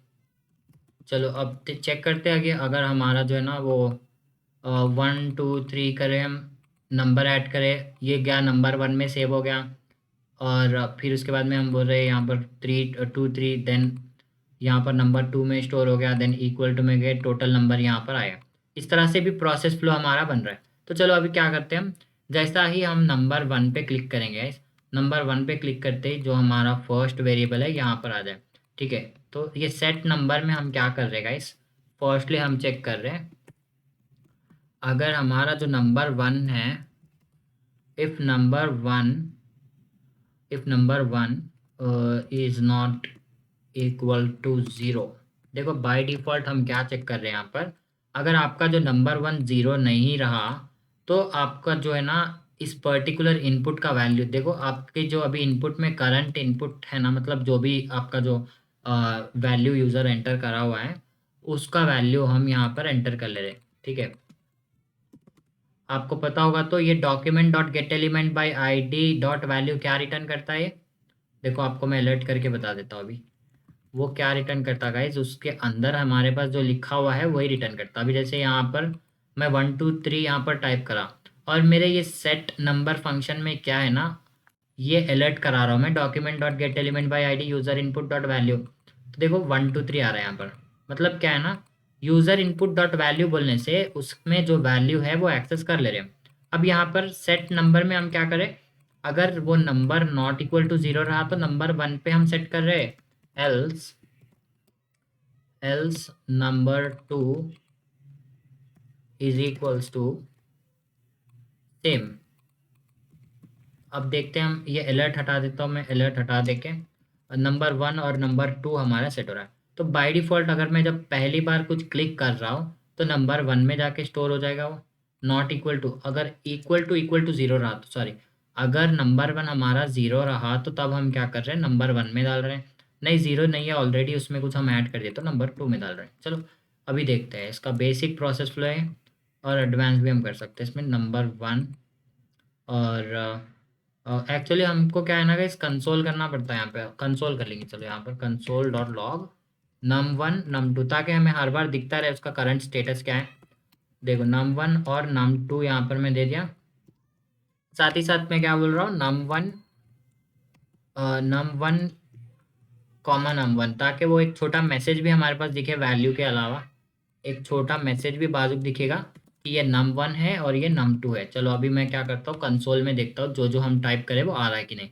चलो अब चेक करते हैं कि अगर हमारा जो है ना वो 1 2 3 करें, हम नंबर ऐड करें, ये गया नंबर 1 में सेव हो गया, और फिर उसके बाद में हम बोल रहे हैं यहाँ पर 3 देन यहाँ पर नंबर 2 में स्टोर हो गया, देन इक्वल टू में गए, टोटल नंबर यहाँ पर आया। इस तरह से भी प्रोसेस फ्लो हमारा बन रहा है। तो चलो अभी क्या करते हैं हम, जैसा ही हम नंबर 1 पे क्लिक करेंगे, नंबर 1 पे क्लिक करते ही जो हमारा फर्स्ट वेरिएबल है यहाँ पर आ जाए। ठीक है, तो ये सेट नंबर में हम क्या कर रहे हैं गाइस, फर्स्टली हम चेक कर रहे हैं अगर हमारा जो नंबर 1 है, if number 1 is not equal to 0। देखो बाय डिफ़ॉल्ट हम क्या चेक कर रहे हैं यहाँ पर, अगर आपका जो नंबर 1 0 नहीं रहा तो आपका जो है ना इस पर्टिकुलर इनपुट का वैल्यू, देखो आपके जो अभी इनपुट में करंट इनपुट है ना, मतलब जो भी आपका जो वैल्यू यूज़र एंटर करा हुआ है उसका वैल्यू हम यहाँ पर एंटर कर ले रहे हैं। ठीक है, आपको पता होगा तो ये document dot gate element by I D dot value क्या रिटर्न करता है, देखो आपको मैं अलर्ट करके बता देता हूँ अभी वो क्या रिटर्न करता है गाइज। उसके अंदर हमारे पास जो लिखा हुआ है वही रिटर्न करता। अभी जैसे यहाँ पर मैं 1 2 3 यहाँ पर टाइप करा, और मेरे ये सेट नंबर फंक्शन में क्या है ना, ये अलर्ट करा रहा हूँ मैं, document dot gate element by I D user input dot value. तो देखो 1 2 3 आ रहा है यहाँ पर, मतलब क्या है ना, यूज़र इनपुट डॉट वैल्यू बोलने से उसमें जो वैल्यू है वो एक्सेस कर ले रहे हैं। अब यहाँ पर सेट नंबर में हम क्या करें, अगर वो नंबर नॉट इक्वल टू 0 रहा तो नंबर 1 पे हम सेट कर रहे हैं, else number 2 is equals to same। अब देखते हैं, हम ये अलर्ट हटा देता हूँ मैं, अलर्ट हटा देके नंबर 1 और नंबर 2 हमारा सेट हो रहा है। तो बाय डिफ़ॉल्ट अगर मैं जब पहली बार कुछ क्लिक कर रहा हूँ तो नंबर 1 में जाके स्टोर हो जाएगा वो, नॉट इक्वल टू, अगर इक्वल टू 0 रहा तो सॉरी, अगर नंबर 1 हमारा 0 रहा तो तब हम क्या कर रहे हैं, नंबर 1 में डाल रहे हैं। नहीं 0 नहीं है ऑलरेडी, उसमें कुछ हम ऐड कर दिए तो नंबर 2 में डाल रहे हैं। चलो अभी देखते हैं, इसका बेसिक प्रोसेस फ्लो है और एडवांस भी हम कर सकते हैं इसमें। नंबर 1 और एक्चुअली हमको क्या है ना, इस कंसोल करना पड़ता है, यहाँ पे कंसोल कर लेंगे। चलो यहाँ पर console dot log num1 num2, ताकि हमें हर बार दिखता रहे उसका करंट स्टेटस क्या है। देखो num1 और num2 यहाँ पर मैं दे दिया, साथ ही साथ मैं क्या बोल रहा हूँ, num1 कॉमा num1, ताकि वो एक छोटा मैसेज भी हमारे पास दिखे वैल्यू के अलावा, एक छोटा मैसेज भी बाजू दिखेगा कि ये num1 है और ये num2 है। चलो अभी मैं क्या करता हूँ, कंसोल में देखता हूँ जो जो हम टाइप करें वो आ रहा है कि नहीं।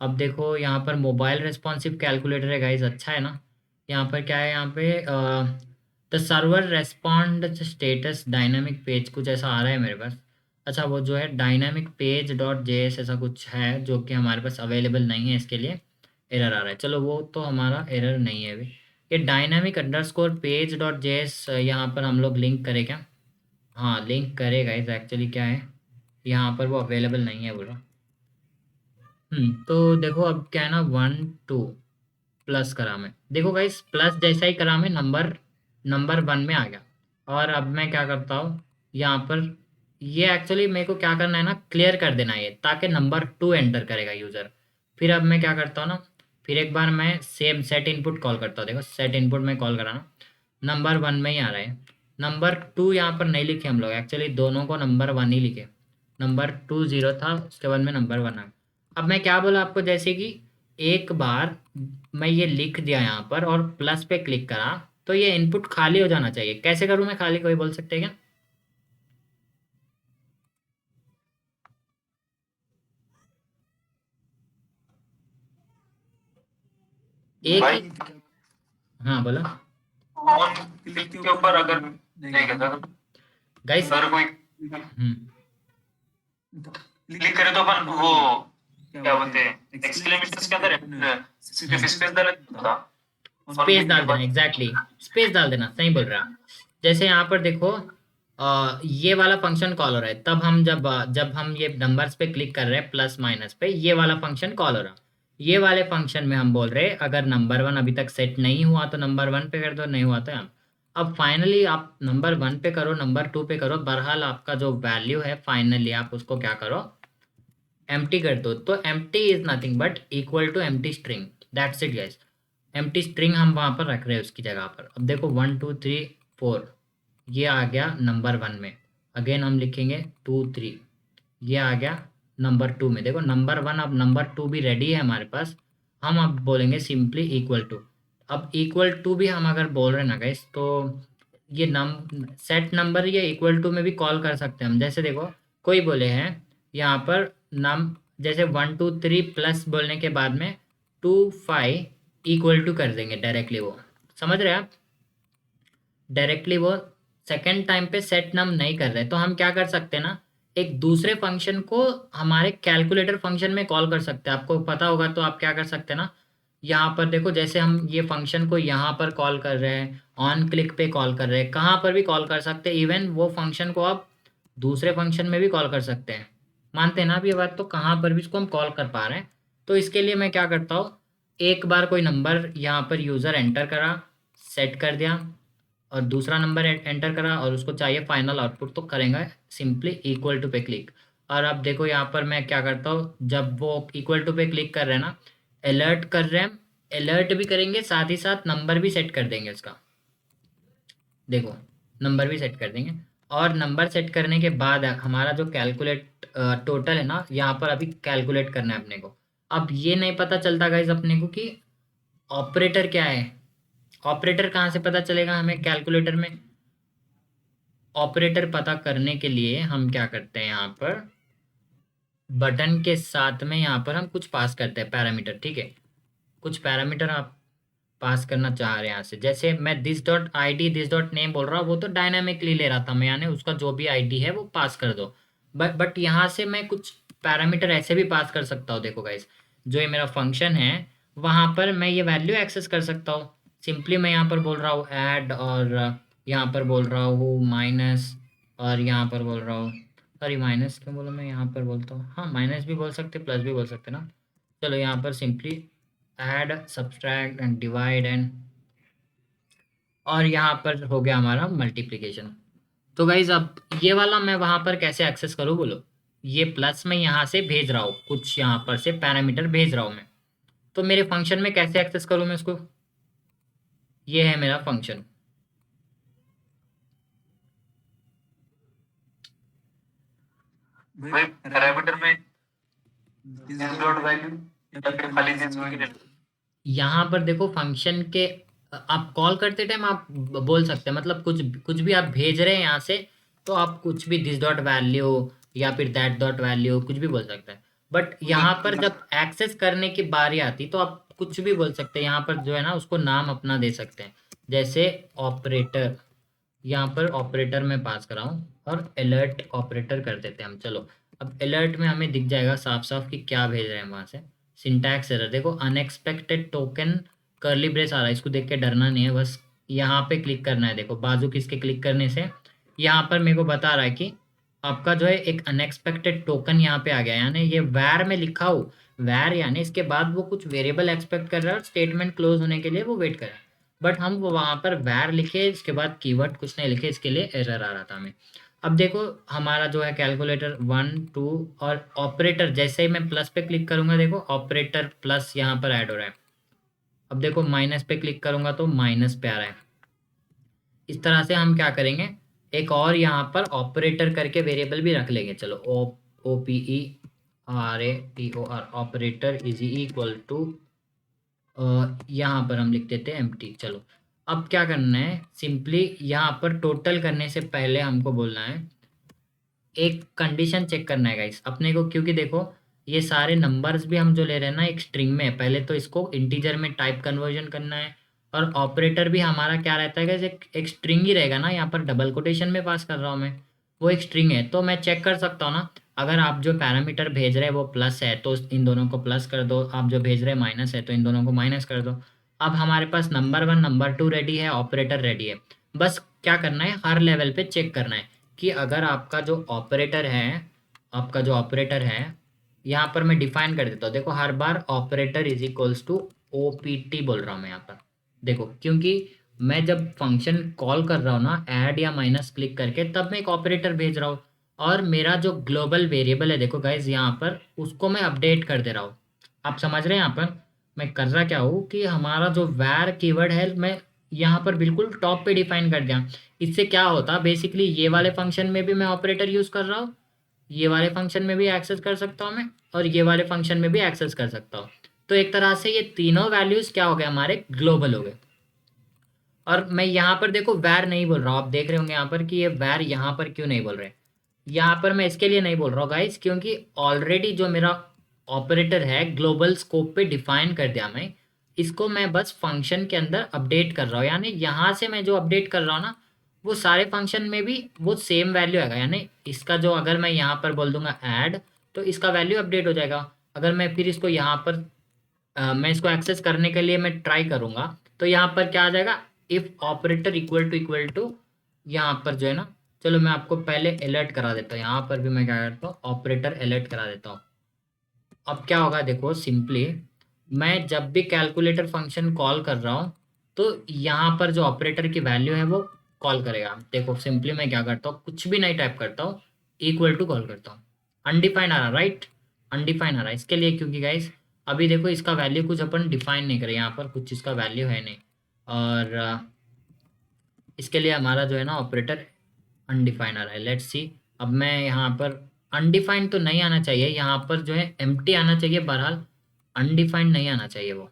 अब देखो यहाँ पर मोबाइल रेस्पॉन्सिव कैलकुलेटर है गाइज, अच्छा है ना। यहाँ पर क्या है, यहाँ पे the server respond status dynamic page, कुछ ऐसा आ रहा है मेरे पास। अच्छा वो जो है डायनामिक पेज डॉट जेएस ऐसा कुछ है जो कि हमारे पास अवेलेबल नहीं है, इसके लिए एरर आ रहा है। चलो वो तो हमारा एरर नहीं है अभी। ये dynamic underscore page dot JS यहाँ पर हम लोग लिंक करें क्या, हाँ लिंक करेगा इस, एक्चुअली क्या है यहाँ पर वो अवेलेबल नहीं है बोलो। तो देखो अब क्या है ना, 1 2 प्लस करा मैं, देखो गाइस प्लस जैसा ही करा मैं नंबर 1 में आ गया। और अब मैं क्या करता हूँ यहाँ पर, ये एक्चुअली मेरे को क्या करना है ना, क्लियर कर देना है ये, ताकि नंबर 2 एंटर करेगा यूज़र। फिर अब मैं क्या करता हूँ ना, फिर एक बार मैं सेम सेट इनपुट कॉल करता हूँ। देखो सेट इनपुट में कॉल करा ना, नंबर 1 में ही आ रहा है, नंबर 2 यहाँ पर नहीं लिखे हम लोग, एक्चुअली दोनों को नंबर 1 ही लिखे। नंबर 2 0 था, उसके बाद में नंबर 1 आ गया। अब मैं क्या बोला आपको, जैसे कि एक बार मैं ये लिख दिया यहाँ पर और प्लस पे क्लिक करा तो ये इनपुट खाली हो जाना चाहिए। कैसे करूँ मैं खाली, कोई बोल सकते हैं क्या? एक भाई ही, हाँ बोला ऑन क्लिक के ऊपर अगर नहीं करता गाइस। अगर कोई क्लिक करे तो अपन वो क्या बोलते हैं एक्सक्लेमेशन के अंदर सिर्फ स्पेस डाला था। स्पेस डाल देना, एग्जैक्टली स्पेस डाल देना, सही बोल रहा। जैसे यहाँ पर देखो ये वाला फंक्शन कॉल हो रहा है, तब हम जब हम ये नंबर्स पे क्लिक कर रहे हैं प्लस माइनस पे, ये वाला फंक्शन कॉल हो रहा। ये वाले फंक्शन में हम बोल रहे हैं अगर नंबर 1 अभी तक सेट नहीं हुआ तो नंबर 1 पे कर दो, नहीं हुआ तो हम अब फाइनली आप नंबर 1 पे करो, नंबर 2 पे करो, बहरहाल आपका जो वैल्यू है फाइनली आप उसको क्या करो, एम्प्टी कर दो। तो empty is nothing but equal to empty string, that's it guys. Empty string हम वहाँ पर रख रहे हैं उसकी जगह पर। अब देखो 1 2 3 4 ये आ गया नंबर 1 में, अगेन हम लिखेंगे 2 3 ये आ गया नंबर 2 में। देखो नंबर 1 अब नंबर 2 भी रेडी है हमारे पास, हम अब बोलेंगे सिंपली इक्वल टू। अब इक्वल टू भी हम अगर बोल रहे हैं ना गाइस, तो ये सेट नंबर या इक्वल टू में भी कॉल कर सकते हैं हम। जैसे देखो कोई बोले हैं यहाँ पर नम जैसे 1 2 3 प्लस बोलने के बाद में 2 5 इक्वल टू कर देंगे डायरेक्टली, वो समझ रहे हैं आप। डायरेक्टली वो सेकेंड टाइम पे सेट नम नहीं कर रहे, तो हम क्या कर सकते हैं ना, एक दूसरे फंक्शन को हमारे कैलकुलेटर फंक्शन में कॉल कर सकते हैं। आपको पता होगा तो आप क्या कर सकते हैं ना, यहाँ पर देखो जैसे हम ये फंक्शन को यहाँ पर कॉल कर रहे हैं, ऑन क्लिक पे कॉल कर रहे हैं, कहाँ पर भी कॉल कर सकते हैं। इवन वो फंक्शन को आप दूसरे फंक्शन में भी कॉल कर सकते हैं। मानते हैं ना आप ये बात, तो कहाँ पर भी इसको हम कॉल कर पा रहे हैं। तो इसके लिए मैं क्या करता हूँ, एक बार कोई नंबर यहाँ पर यूज़र एंटर करा, सेट कर दिया, और दूसरा नंबर एंटर करा और उसको चाहिए फाइनल आउटपुट, तो करेंगे सिंपली इक्वल टू पे क्लिक। और अब देखो यहाँ पर मैं क्या करता हूँ, जब वो इक्वल टू पे क्लिक कर रहे हैं ना, अलर्ट कर रहे हैं, अलर्ट भी करेंगे साथ ही साथ नंबर भी सेट कर देंगे उसका। देखो नंबर भी सेट कर देंगे, और नंबर सेट करने के बाद हमारा जो कैलकुलेट टोटल है ना, यहाँ पर अभी कैलकुलेट करना है अपने को। अब ये नहीं पता चलता गाइज अपने को कि ऑपरेटर क्या है। ऑपरेटर कहाँ से पता चलेगा हमें कैलकुलेटर में। ऑपरेटर पता करने के लिए हम क्या करते हैं, यहाँ पर बटन के साथ में यहाँ पर हम कुछ पास करते हैं पैरामीटर, ठीक है। कुछ पैरामीटर आप पास करना चाह रहे हैं यहाँ से, जैसे मैं this dot I D this dot name बोल रहा हूँ, वो तो डायनामिकली ले रहा था मैं, यानी उसका जो भी आईडी है वो पास कर दो। बट यहाँ से मैं कुछ पैरामीटर ऐसे भी पास कर सकता हूँ। देखो गाइस, जो ये मेरा फंक्शन है वहाँ पर मैं ये वैल्यू एक्सेस कर सकता हूँ। सिंपली मैं यहाँ पर बोल रहा हूँ ऐड, और यहाँ पर बोल रहा हूँ माइनस, और यहाँ पर बोल रहा हूँ, सॉरी माइनस क्यों बोला मैं, यहाँ पर बोलता हूँ, हाँ माइनस भी बोल सकते प्लस भी बोल सकते ना। चलो यहाँ पर simply add subtract and divide and, और यहाँ पर हो गया हमारा मल्टीप्लिकेशन। तो गाइज अब ये वाला मैं वहाँ पर कैसे एक्सेस करूँ बोलो। ये प्लस में यहाँ से भेज रहा हूँ, कुछ यहाँ पर से पैरामीटर भेज रहा हूँ मैं, तो मेरे फंक्शन में कैसे एक्सेस करूँ मैं इसको। ये है मेरा फंक्शन, भाई पैरामीटर में दिस डॉट वैल्यू या फिर खाली दिस वैल्यू। यहाँ पर देखो फंक्शन के आप कॉल करते टाइम आप बोल सकते हैं, मतलब कुछ कुछ भी आप भेज रहे हैं यहाँ से, तो आप कुछ भी दिस डॉट वैल्यू या फिर दैट डॉट वैल्यू कुछ भी बोल सकते हैं। बट यहाँ पर जब एक्सेस करने की बारी आती तो आप कुछ भी बोल सकते हैं। यहाँ पर जो है ना उसको नाम अपना दे सकते हैं, जैसे ऑपरेटर, यहाँ पर ऑपरेटर में पास कराऊँ और अलर्ट ऑपरेटर कर देते हैं हम। चलो अब अलर्ट में हमें दिख जाएगा साफ साफ कि क्या भेज रहे हैं वहाँ से। सिंटैक्स एरर देखो, अनएक्सपेक्टेड टोकन कर्ली ब्रेस आ रहा है, इसको देख के डरना नहीं है, बस यहाँ पे क्लिक करना है। देखो बाजू किसके क्लिक करने से यहाँ पर मेरे को बता रहा है कि आपका जो है एक अनएक्सपेक्टेड टोकन यहाँ पे आ गया, यानी ये वैर में लिखा हो, वैर यानी इसके बाद वो कुछ वेरिएबल एक्सपेक्ट कर रहा है और स्टेटमेंट क्लोज होने के लिए वो वेट कर रहा है। बट हम वो वहाँ पर वैर लिखे, इसके बाद कीवर्ड कुछ नहीं लिखे, इसके लिए एरर आ रहा था हमें। अब देखो हमारा जो है कैलकुलेटर 1 2 और ऑपरेटर, जैसे ही मैं प्लस पे क्लिक करूंगा देखो ऑपरेटर प्लस यहाँ पर ऐड हो रहा है। अब देखो माइनस पे क्लिक करूंगा तो माइनस पे आ रहा है। इस तरह से हम क्या करेंगे, एक और यहाँ पर ऑपरेटर करके वेरिएबल भी रख लेंगे। चलो OPERATOR operator is equal to, यहाँ पर हम लिख देते हैं एम्प्टी। चलो अब क्या करना है, सिंपली यहाँ पर टोटल करने से पहले हमको बोलना है, एक कंडीशन चेक करना है गाइस अपने को, क्योंकि देखो ये सारे नंबर्स भी हम जो ले रहे हैं ना एक स्ट्रिंग में है, पहले तो इसको इंटीजर में टाइप कन्वर्जन करना है। और ऑपरेटर भी हमारा क्या रहता है गाइस, एक स्ट्रिंग ही रहेगा ना, यहाँ पर डबल कोटेशन में पास कर रहा हूँ मैं, वो एक स्ट्रिंग है। तो मैं चेक कर सकता हूँ ना, अगर आप जो पैरामीटर भेज रहे हैं वो प्लस है तो इन दोनों को प्लस कर दो, आप जो भेज रहे हैं माइनस है तो इन दोनों को माइनस कर दो। अब हमारे पास नंबर 1 नंबर 2 रेडी है, ऑपरेटर रेडी है। बस क्या करना है, हर लेवल पे चेक करना है कि अगर आपका जो ऑपरेटर है यहाँ पर मैं डिफाइन कर देता हूँ। देखो हर बार operator is equals to OPT बोल रहा हूँ मैं यहाँ पर। देखो क्योंकि मैं जब फंक्शन कॉल कर रहा हूँ ना ऐड या माइनस क्लिक करके, तब मैं एक ऑपरेटर भेज रहा हूँ और मेरा जो ग्लोबल वेरिएबल है देखो गाइज यहाँ पर, उसको मैं अपडेट कर दे रहा हूँ। आप समझ रहे हैं यहाँ पर मैं कर रहा क्या हूँ कि हमारा जो वैर कीवर्ड है मैं यहाँ पर बिल्कुल टॉप पे डिफाइन कर दिया। इससे क्या होता बेसिकली, ये वाले फंक्शन में भी मैं ऑपरेटर यूज कर रहा हूँ, ये वाले फंक्शन में भी एक्सेस कर सकता हूँ मैं, और ये वाले फंक्शन में भी एक्सेस कर सकता हूँ। तो एक तरह से ये तीनों वैल्यूज क्या हो गए, हमारे ग्लोबल हो गए। और मैं यहाँ पर देखो वैर नहीं बोल रहा हूँ, आप देख रहे होंगे यहाँ पर कि ये वैर यहाँ पर क्यों नहीं बोल रहे। यहाँ पर मैं इसके लिए नहीं बोल रहा हूँ गाइस, क्योंकि ऑलरेडी जो मेरा ऑपरेटर है ग्लोबल स्कोप पे डिफाइन कर दिया मैं, इसको मैं बस फंक्शन के अंदर अपडेट कर रहा हूँ। यानी यहाँ से मैं जो अपडेट कर रहा हूँ ना, वो सारे फंक्शन में भी वो सेम वैल्यू आएगा। यानी इसका जो, अगर मैं यहाँ पर बोल दूंगा ऐड, तो इसका वैल्यू अपडेट हो जाएगा। अगर मैं फिर इसको यहाँ पर मैं इसको एक्सेस करने के लिए मैं ट्राई करूंगा, तो यहाँ पर क्या आ जाएगा, इफ ऑपरेटर इक्वल टू यहाँ पर जो है ना, चलो मैं आपको पहले अलर्ट करा देता हूँ। यहाँ पर भी मैं क्या करता हूँ, ऑपरेटर अलर्ट करा देता हूँ। अब क्या होगा देखो, सिंपली मैं जब भी कैलकुलेटर फंक्शन कॉल कर रहा हूँ, तो यहाँ पर जो ऑपरेटर की वैल्यू है वो कॉल करेगा। देखो सिंपली मैं क्या करता हूँ, कुछ भी नहीं टाइप करता हूँ, इक्वल टू कॉल करता हूँ। अनडिफाइन आ रहा, राइट, अनडिफाइन आ रहा है इसके लिए, क्योंकि गाइस अभी देखो इसका वैल्यू कुछ अपन डिफाइन नहीं करें, यहाँ पर कुछ इसका वैल्यू है नहीं। और इसके लिए हमारा जो है ना ऑपरेटर अनडिफाइन आ रहा है। लेट्स सी, अब मैं यहाँ पर, अनडिफाइंड तो नहीं आना चाहिए, यहाँ पर जो है एम्प्टी आना चाहिए, बहरहाल अनडिफाइंड नहीं आना चाहिए वो।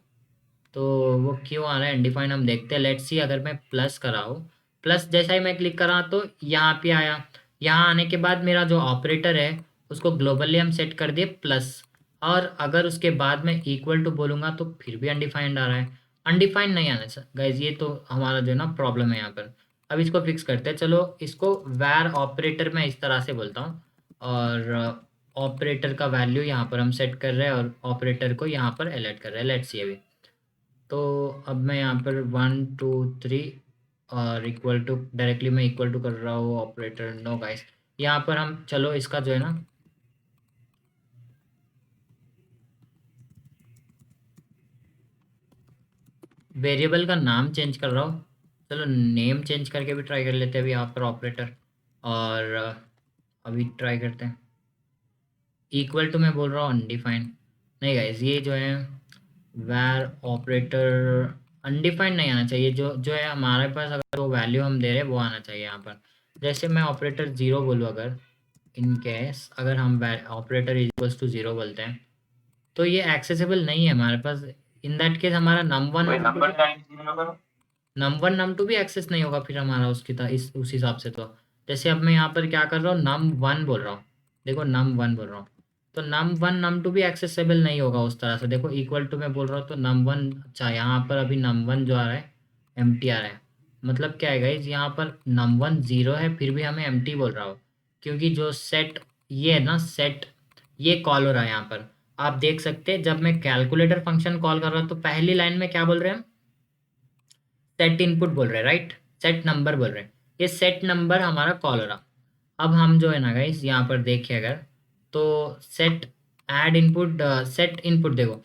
तो वो क्यों आ रहा है अनडिफाइंड, हम देखते हैं। लेट्स सी, अगर मैं प्लस कराऊँ, प्लस जैसा ही मैं क्लिक करा तो यहाँ पे आया। यहाँ आने के बाद मेरा जो ऑपरेटर है उसको ग्लोबली हम सेट कर दिए प्लस, और अगर उसके बाद मैं इक्वल टू बोलूँगा तो फिर भी अनडिफाइंड आ रहा है। अनडिफाइंड नहीं आना सर गाइज, ये तो हमारा जो है ना प्रॉब्लम है यहाँ पर। अब इसको फिक्स करते हैं, चलो इसको वैर ऑपरेटर मैं इस तरह से बोलता हूँ, और ऑपरेटर का वैल्यू यहाँ पर हम सेट कर रहे हैं और ऑपरेटर को यहाँ पर अलर्ट कर रहे हैं। लेट्स सी अभी, तो अब मैं यहाँ पर 1 2 3 और इक्वल टू, डायरेक्टली मैं इक्वल टू कर रहा हूँ ऑपरेटर, नो गाइस। यहाँ पर हम चलो इसका जो है ना वेरिएबल का नाम चेंज कर रहा हूँ, चलो नेम चेंज करके भी ट्राई कर लेते हैं अभी यहाँ पर ऑपरेटर। और अभी ट्राई करते हैं, इक्वल टू मैं बोल रहा हूँ अनडिफाइंड। नहीं गाइस, ये जो है वैर ऑपरेटर अनडिफाइंड नहीं आना चाहिए, जो जो है हमारे पास अगर वो वैल्यू हम दे रहे हैं वो आना चाहिए यहाँ पर। जैसे मैं ऑपरेटर ज़ीरो बोलूँ, अगर इन केस अगर हम ऑपरेटर इक्वल्स टू ज़ीरो बोलते हैं, तो ये एक्सेसिबल नहीं है हमारे पास। इन दैट केस हमारा नम वन नम टू भी एक्सेस नहीं होगा फिर हमारा उसकी इस उस हिसाब से। तो जैसे अब मैं यहाँ पर क्या कर रहा हूँ, नम वन बोल रहा हूँ, देखो नम वन बोल रहा हूँ, तो नम वन नम टू भी एक्सेसिबल नहीं होगा उस तरह से। देखो इक्वल टू मैं बोल रहा हूँ तो नम वन, अच्छा यहाँ पर अभी नम वन जो आ रहा है एम्प्टी आ रहा है। मतलब क्या है गाइज, यहाँ पर नम वन ज़ीरो है फिर भी हमें एम्प्टी बोल रहा हो, क्योंकि जो सेट ये है ना, सेट ये कॉल हो रहा है यहाँ पर। आप देख सकते हैं जब मैं कैलकुलेटर फंक्शन कॉल कर रहा हूँ तो पहली लाइन में क्या बोल रहे हैं हम, सेट इनपुट बोल रहे हैं, राइट, सेट नंबर बोल रहे हैं। ये सेट नंबर हमारा कॉल हो रहा। अब हम जो है ना गाइस यहाँ पर देखिए अगर, तो set add input, set input देखो,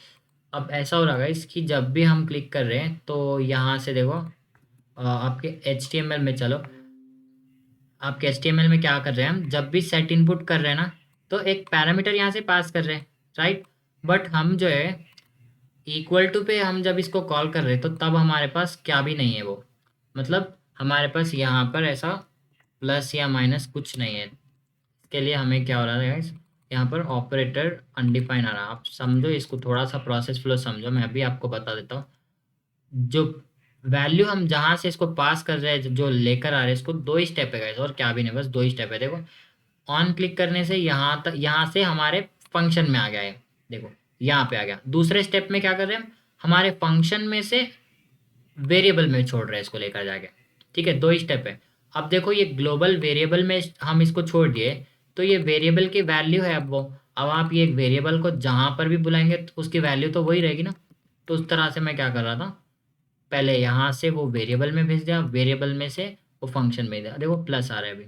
अब ऐसा हो रहा गाइस कि जब भी हम क्लिक कर रहे हैं तो यहाँ से देखो आपके HTML में, चलो आपके HTML में क्या कर रहे हैं हम, जब भी सेट इनपुट कर रहे हैं ना तो एक पैरामीटर यहाँ से पास कर रहे हैं, राइट। बट हम जो है इक्वल टू पे हम जब इसको कॉल कर रहे हैं तो तब हमारे पास क्या भी नहीं है वो, मतलब हमारे पास यहाँ पर ऐसा प्लस या माइनस कुछ नहीं है। इसके लिए हमें क्या हो रहा है गाइस, यहाँ पर ऑपरेटर अनडिफाइन आ रहा है। आप समझो इसको, थोड़ा सा प्रोसेस फ्लो समझो, मैं अभी आपको बता देता हूँ। जो वैल्यू हम जहाँ से इसको पास कर रहे हैं, जो लेकर आ रहे हैं, इसको दो स्टेप है गाइस, और क्या भी नहीं, बस दो स्टेप है। देखो ऑन क्लिक करने से यहाँ तक, यहाँ से हमारे फंक्शन में आ गया है, देखो यहाँ पे आ गया। दूसरे स्टेप में क्या कर रहे हैं हम, हमारे फंक्शन में से वेरिएबल में छोड़ रहे हैं इसको लेकर जाके, ठीक है, दो स्टेप है। अब देखो ये ग्लोबल वेरिएबल में हम इसको छोड़ दिए, तो ये वेरिएबल की वैल्यू है अब वो, अब आप ये वेरिएबल को जहाँ पर भी बुलाएंगे तो उसकी वैल्यू तो वही रहेगी ना। तो उस तरह से मैं क्या कर रहा था, पहले यहाँ से वो वेरिएबल में भेज दिया, वेरिएबल में से वो फंक्शन में दिया, देखो प्लस आ रहा है अभी।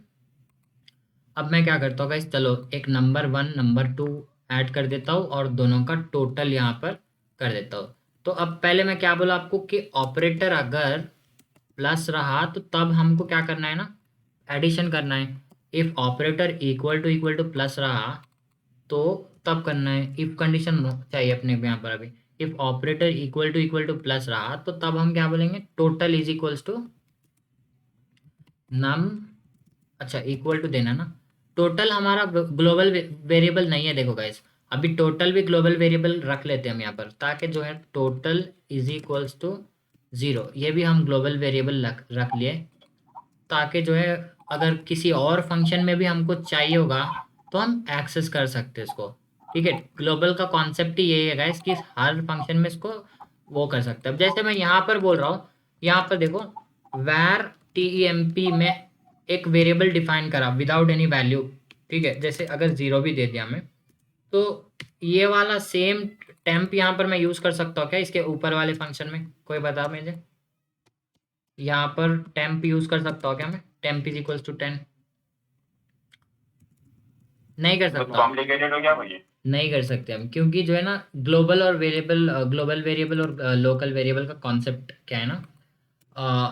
अब मैं क्या करता हूँ गाइस, चलो एक नंबर 1 नंबर 2 ऐड कर देता हूँ और दोनों का टोटल यहाँ पर कर देता हूँ। तो अब पहले मैं क्या बोला आपको कि ऑपरेटर अगर प्लस रहा तो तब हमको क्या करना है ना, एडिशन करना है। If operator equal two plus रहा तो तब करना है। इफ कंडीशन चाहिए अपने को यहाँ पर अभी। If operator equal two plus रहा तो तब हम क्या बोलेंगे, टोटल इज इक्वल्स टू नम, अच्छा इक्वल टू देना ना। टोटल हमारा ग्लोबल वेरिएबल नहीं है, देखो गाइस अभी टोटल भी ग्लोबल वेरिएबल रख लेते हैं हम यहाँ पर, ताकि जो है टोटल इज इक्वल्स टू 0, ये भी हम ग्लोबल वेरिएबल रख लिए, ताकि जो है अगर किसी और फंक्शन में भी हमको चाहिए होगा तो हम एक्सेस कर सकते हैं इसको। ठीक है, ग्लोबल का कॉन्सेप्ट ही यही है गाइस कि हर फंक्शन में इसको वो कर सकते हैं। अब जैसे मैं यहाँ पर बोल रहा हूँ, यहाँ पर देखो वैर टीईएमपी में एक वेरिएबल डिफाइन करा विदाउट एनी वैल्यू। ठीक है, जैसे अगर 0 भी दे दिया हमें तो ये वाला सेम टेम्प यहाँ पर मैं यूज़ कर सकता हूँ क्या इसके ऊपर वाले फंक्शन में, कोई बता मुझे। यहाँ पर टेम्प यूज़ कर सकता हूँ क्या मैं, टेम्प इज इक्वल्स टू 10, नहीं कर सकता। कॉम्प्लिकेटेड हो गया भैया। नहीं कर सकते हम, क्योंकि जो है ना ग्लोबल वेरिएबल और लोकल वेरिएबल का कॉन्सेप्ट क्या है ना,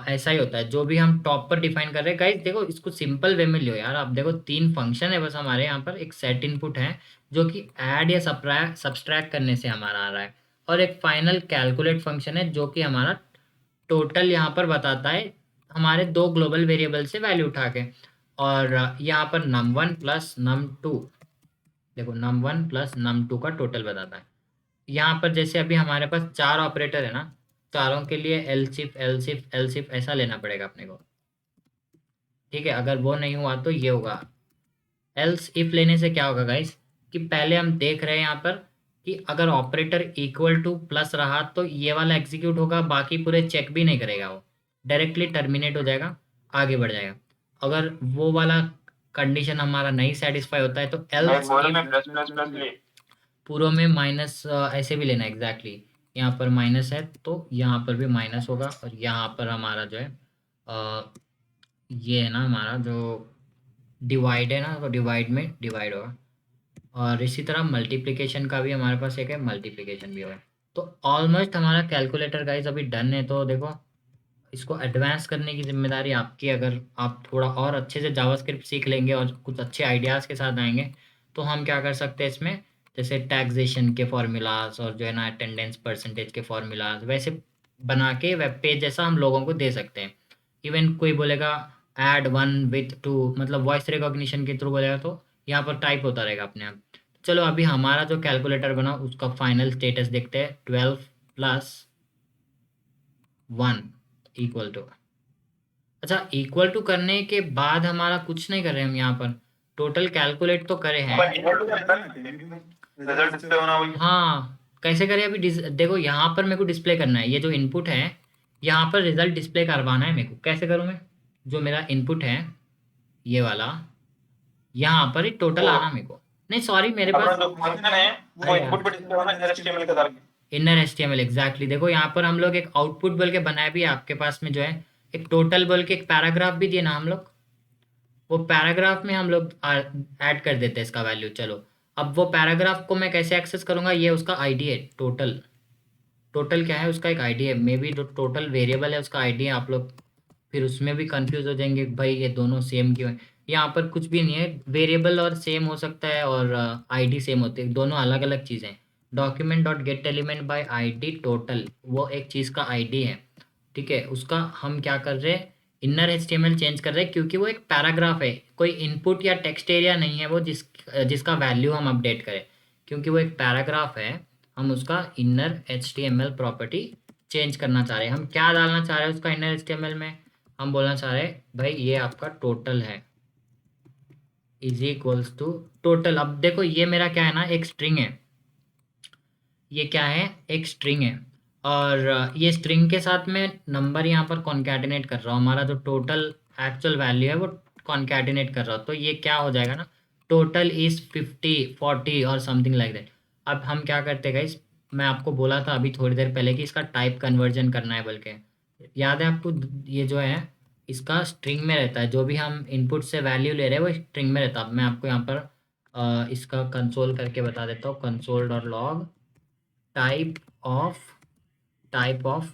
ऐसा ही होता है। जो भी हम टॉप पर डिफाइन कर रहे हैं गाइस, देखो इसको सिंपल वे में लियो यार। आप देखो 3 फंक्शन है बस हमारे यहाँ पर, एक सेट इनपुट है जो कि ऐड या सब्सट्रैक्ट करने से हमारा आ रहा है, और एक फाइनल कैलकुलेट फंक्शन है जो कि हमारा टोटल यहाँ पर बताता है हमारे 2 ग्लोबल वेरिएबल से वैल्यू उठा के। और यहाँ पर num1 प्लस num2, देखो num1 प्लस num2 का टोटल बताता है। यहाँ पर जैसे अभी हमारे पास 4 ऑपरेटर है ना, चारों के लिए एलसिफ एलसिफ एलसिफ ऐसा लेना पड़ेगा अपने को। ठीक है, अगर वो नहीं हुआ तो ये होगा। एल्स इफ लेने से क्या होगा गाइस, कि पहले हम देख रहे हैं यहाँ पर कि अगर ऑपरेटर इक्वल टू प्लस रहा तो ये वाला एग्जीक्यूट होगा, बाकी पूरे चेक भी नहीं करेगा, वो डायरेक्टली टर्मिनेट हो जाएगा, आगे बढ़ जाएगा। अगर वो वाला कंडीशन हमारा नहीं सेटिस्फाई होता है तो एल्स प्लस प्लस प्लस ले। पूरों में माइनस ऐसे भी लेना एग्जैक्टली यहाँ पर माइनस है तो यहाँ पर भी माइनस होगा, और यहाँ पर हमारा जो है ये है ना हमारा जो डिवाइड है ना, तो डिवाइड में डिवाइड होगा। और इसी तरह मल्टीप्लिकेशन का भी हमारे पास एक है, मल्टीप्लिकेशन भी होगा। तो ऑलमोस्ट हमारा कैलकुलेटर गाइस अभी डन है। तो देखो इसको एडवांस करने की जिम्मेदारी आपकी। अगर आप थोड़ा और अच्छे से जावास्क्रिप्ट सीख लेंगे और कुछ अच्छे आइडियाज़ के साथ आएंगे तो हम क्या कर सकते हैं इसमें, जैसे टैक्सेशन के फॉर्मूलाज और जो है ना अटेंडेंस परसेंटेज के फॉर्मूलाज वैसे बना के वेब पेज जैसा हम लोगों को दे सकते हैं। इवन कोई बोलेगा ऐड 1 विथ 2, मतलब वॉइस रिकॉग्निशन के थ्रू बोलेगा तो यहाँ पर टाइप होता रहेगा अपने आप। चलो अभी हमारा जो कैलकुलेटर बना उसका फाइनल स्टेटस देखते हैं। 12 प्लस 1 इक्वल टू, अच्छा इक्वल टू करने के बाद हमारा कुछ नहीं कर रहे हम यहाँ पर, टोटल कैलकुलेट तो करे हैं। रिजल्ट डिस्प्ले होना वही। हाँ कैसे करें अभी देखो यहाँ पर मेरे को डिस्प्ले करना है, ये जो इनपुट है यहाँ पर रिजल्ट डिस्प्ले करवाना है मेरे को। कैसे करूँ मैं, जो मेरा इनपुट है ये वाला, यहाँ पर ही टोटल आना मेरे को। नहीं सॉरी मेरे अपना पास जो फंक्शन है वो इनपुट पे डिस्प्ले होना है HTML के द्वारा। Inner HTML exactly. देखो यहाँ पर हम लोग एक आउटपुट बोल के बनाया भी है आपके पास में, जो है एक टोटल बोल के एक पैराग्राफ भी दिए ना हम लोग, वो पैराग्राफ में हम लोग ऐड कर देते हैं इसका वैल्यू। चलो अब वो पैराग्राफ को मैं कैसे एक्सेस करूँगा, ये उसका आईडी है टोटल। टोटल क्या है, उसका एक आईडी है, मे बी जो टोटल वेरिएबल है उसका आईडी है। आप लोग फिर उसमें भी कंफ्यूज हो जाएंगे कि भाई ये दोनों सेम क्यों है। यहाँ पर कुछ भी नहीं है, वेरिएबल और सेम हो सकता है और आईडी सेम होती है, दोनों अलग अलग चीज़ें। Document dot gate element by ID total, वो एक चीज़ का आईडी है। ठीक है, उसका हम क्या कर रहे हैं, इनर एचटीएमएल चेंज कर रहे हैं, क्योंकि वो एक पैराग्राफ है, कोई इनपुट या टेक्स्ट एरिया नहीं है वो जिसका वैल्यू हम अपडेट करें। क्योंकि वो एक पैराग्राफ है, हम उसका इनर एचटीएमएल प्रॉपर्टी चेंज करना चाह रहे हैं। हम क्या डालना चाह रहे हैं उसका इनर एचटीएमएल में, हम बोलना चाह रहे हैं भाई ये आपका टोटल है इज इक्वल्स टू टोटल। अब देखो ये मेरा क्या है ना, एक स्ट्रिंग है, ये क्या है एक स्ट्रिंग है, और ये स्ट्रिंग के साथ में नंबर यहाँ पर कॉन्कैटिनेट कर रहा हूँ, हमारा जो टोटल एक्चुअल वैल्यू है वो कॉन्कैटिनेट कर रहा हूँ। तो ये क्या हो जाएगा ना, टोटल इज 50 40 और समथिंग लाइक दैट। अब हम क्या करते हैं गाइस, मैं आपको बोला था अभी थोड़ी देर पहले कि इसका टाइप कन्वर्जन करना है, बल्कि याद है आपको? ये जो है इसका स्ट्रिंग में रहता है, जो भी हम इनपुट से वैल्यू ले रहे हैं वो स्ट्रिंग में रहता है। अब मैं आपको यहाँ पर इसका कंसोल करके बता देता हूँ, console dot log type of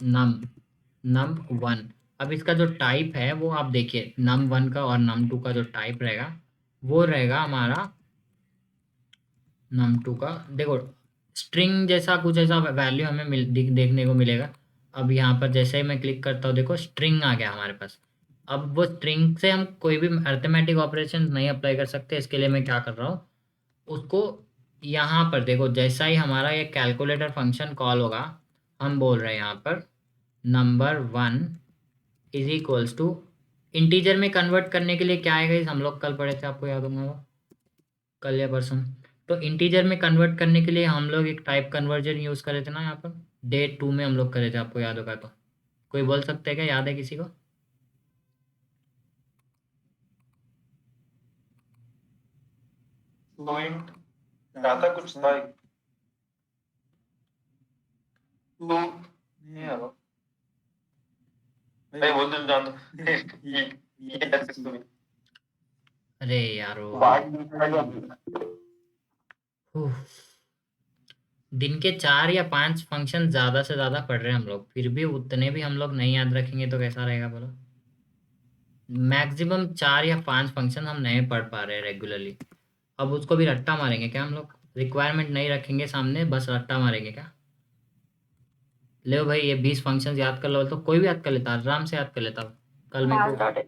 num1। अब इसका जो टाइप है वो आप देखिए, num1 का और num2 का जो टाइप रहेगा वो रहेगा हमारा num2 का, देखो स्ट्रिंग जैसा कुछ ऐसा वैल्यू हमें देखने को मिलेगा। अब यहाँ पर जैसे ही मैं क्लिक करता हूँ, देखो स्ट्रिंग आ गया हमारे पास। अब वो स्ट्रिंग से हम कोई भी अरिथमेटिक ऑपरेशन नहीं अप्लाई कर सकते। इसके लिए मैं क्या कर रहा हूँ, उसको यहाँ पर देखो, जैसा ही हमारा ये कैलकुलेटर फंक्शन कॉल होगा, हम बोल रहे हैं यहाँ पर number 1 is equals to, integer में कन्वर्ट करने के लिए क्या आएगा, इस हम लोग कल पढ़े थे, आपको याद होगा वो, कल या परसों। तो इंटीजर में कन्वर्ट करने के लिए हम लोग एक टाइप कन्वर्जन यूज़ करे थे ना, यहाँ पर डे 2 में हम लोग करे थे, आपको याद होगा तो। कोई बोल सकते हैं क्या, याद है किसी को? पॉइंट क्या था, कुछ था तो नहीं आ रहा भाई, बोल दो जान दो। ये ऐसे तो अरे यारो, दिन के 4 या 5 फंक्शन ज़्यादा से ज़्यादा पढ़ रहे हैं हम लोग, फिर भी उतने भी हम लोग नहीं याद रखेंगे तो कैसा रहेगा बोलो? मैक्सिमम 4 या 5 फंक्शन हम नहीं पढ़ पा रहे हैं रेगुलरली। अब उसको भी रट्टा मारेंगे क्या हम लोग? रिक्वायरमेंट नहीं रखेंगे सामने, बस रट्टा मारेंगे क्या? ले भाई ये 20 फंक्शन याद कर लो, तो कोई भी याद कर लेता, आराम से याद कर लेता। कल मेरे को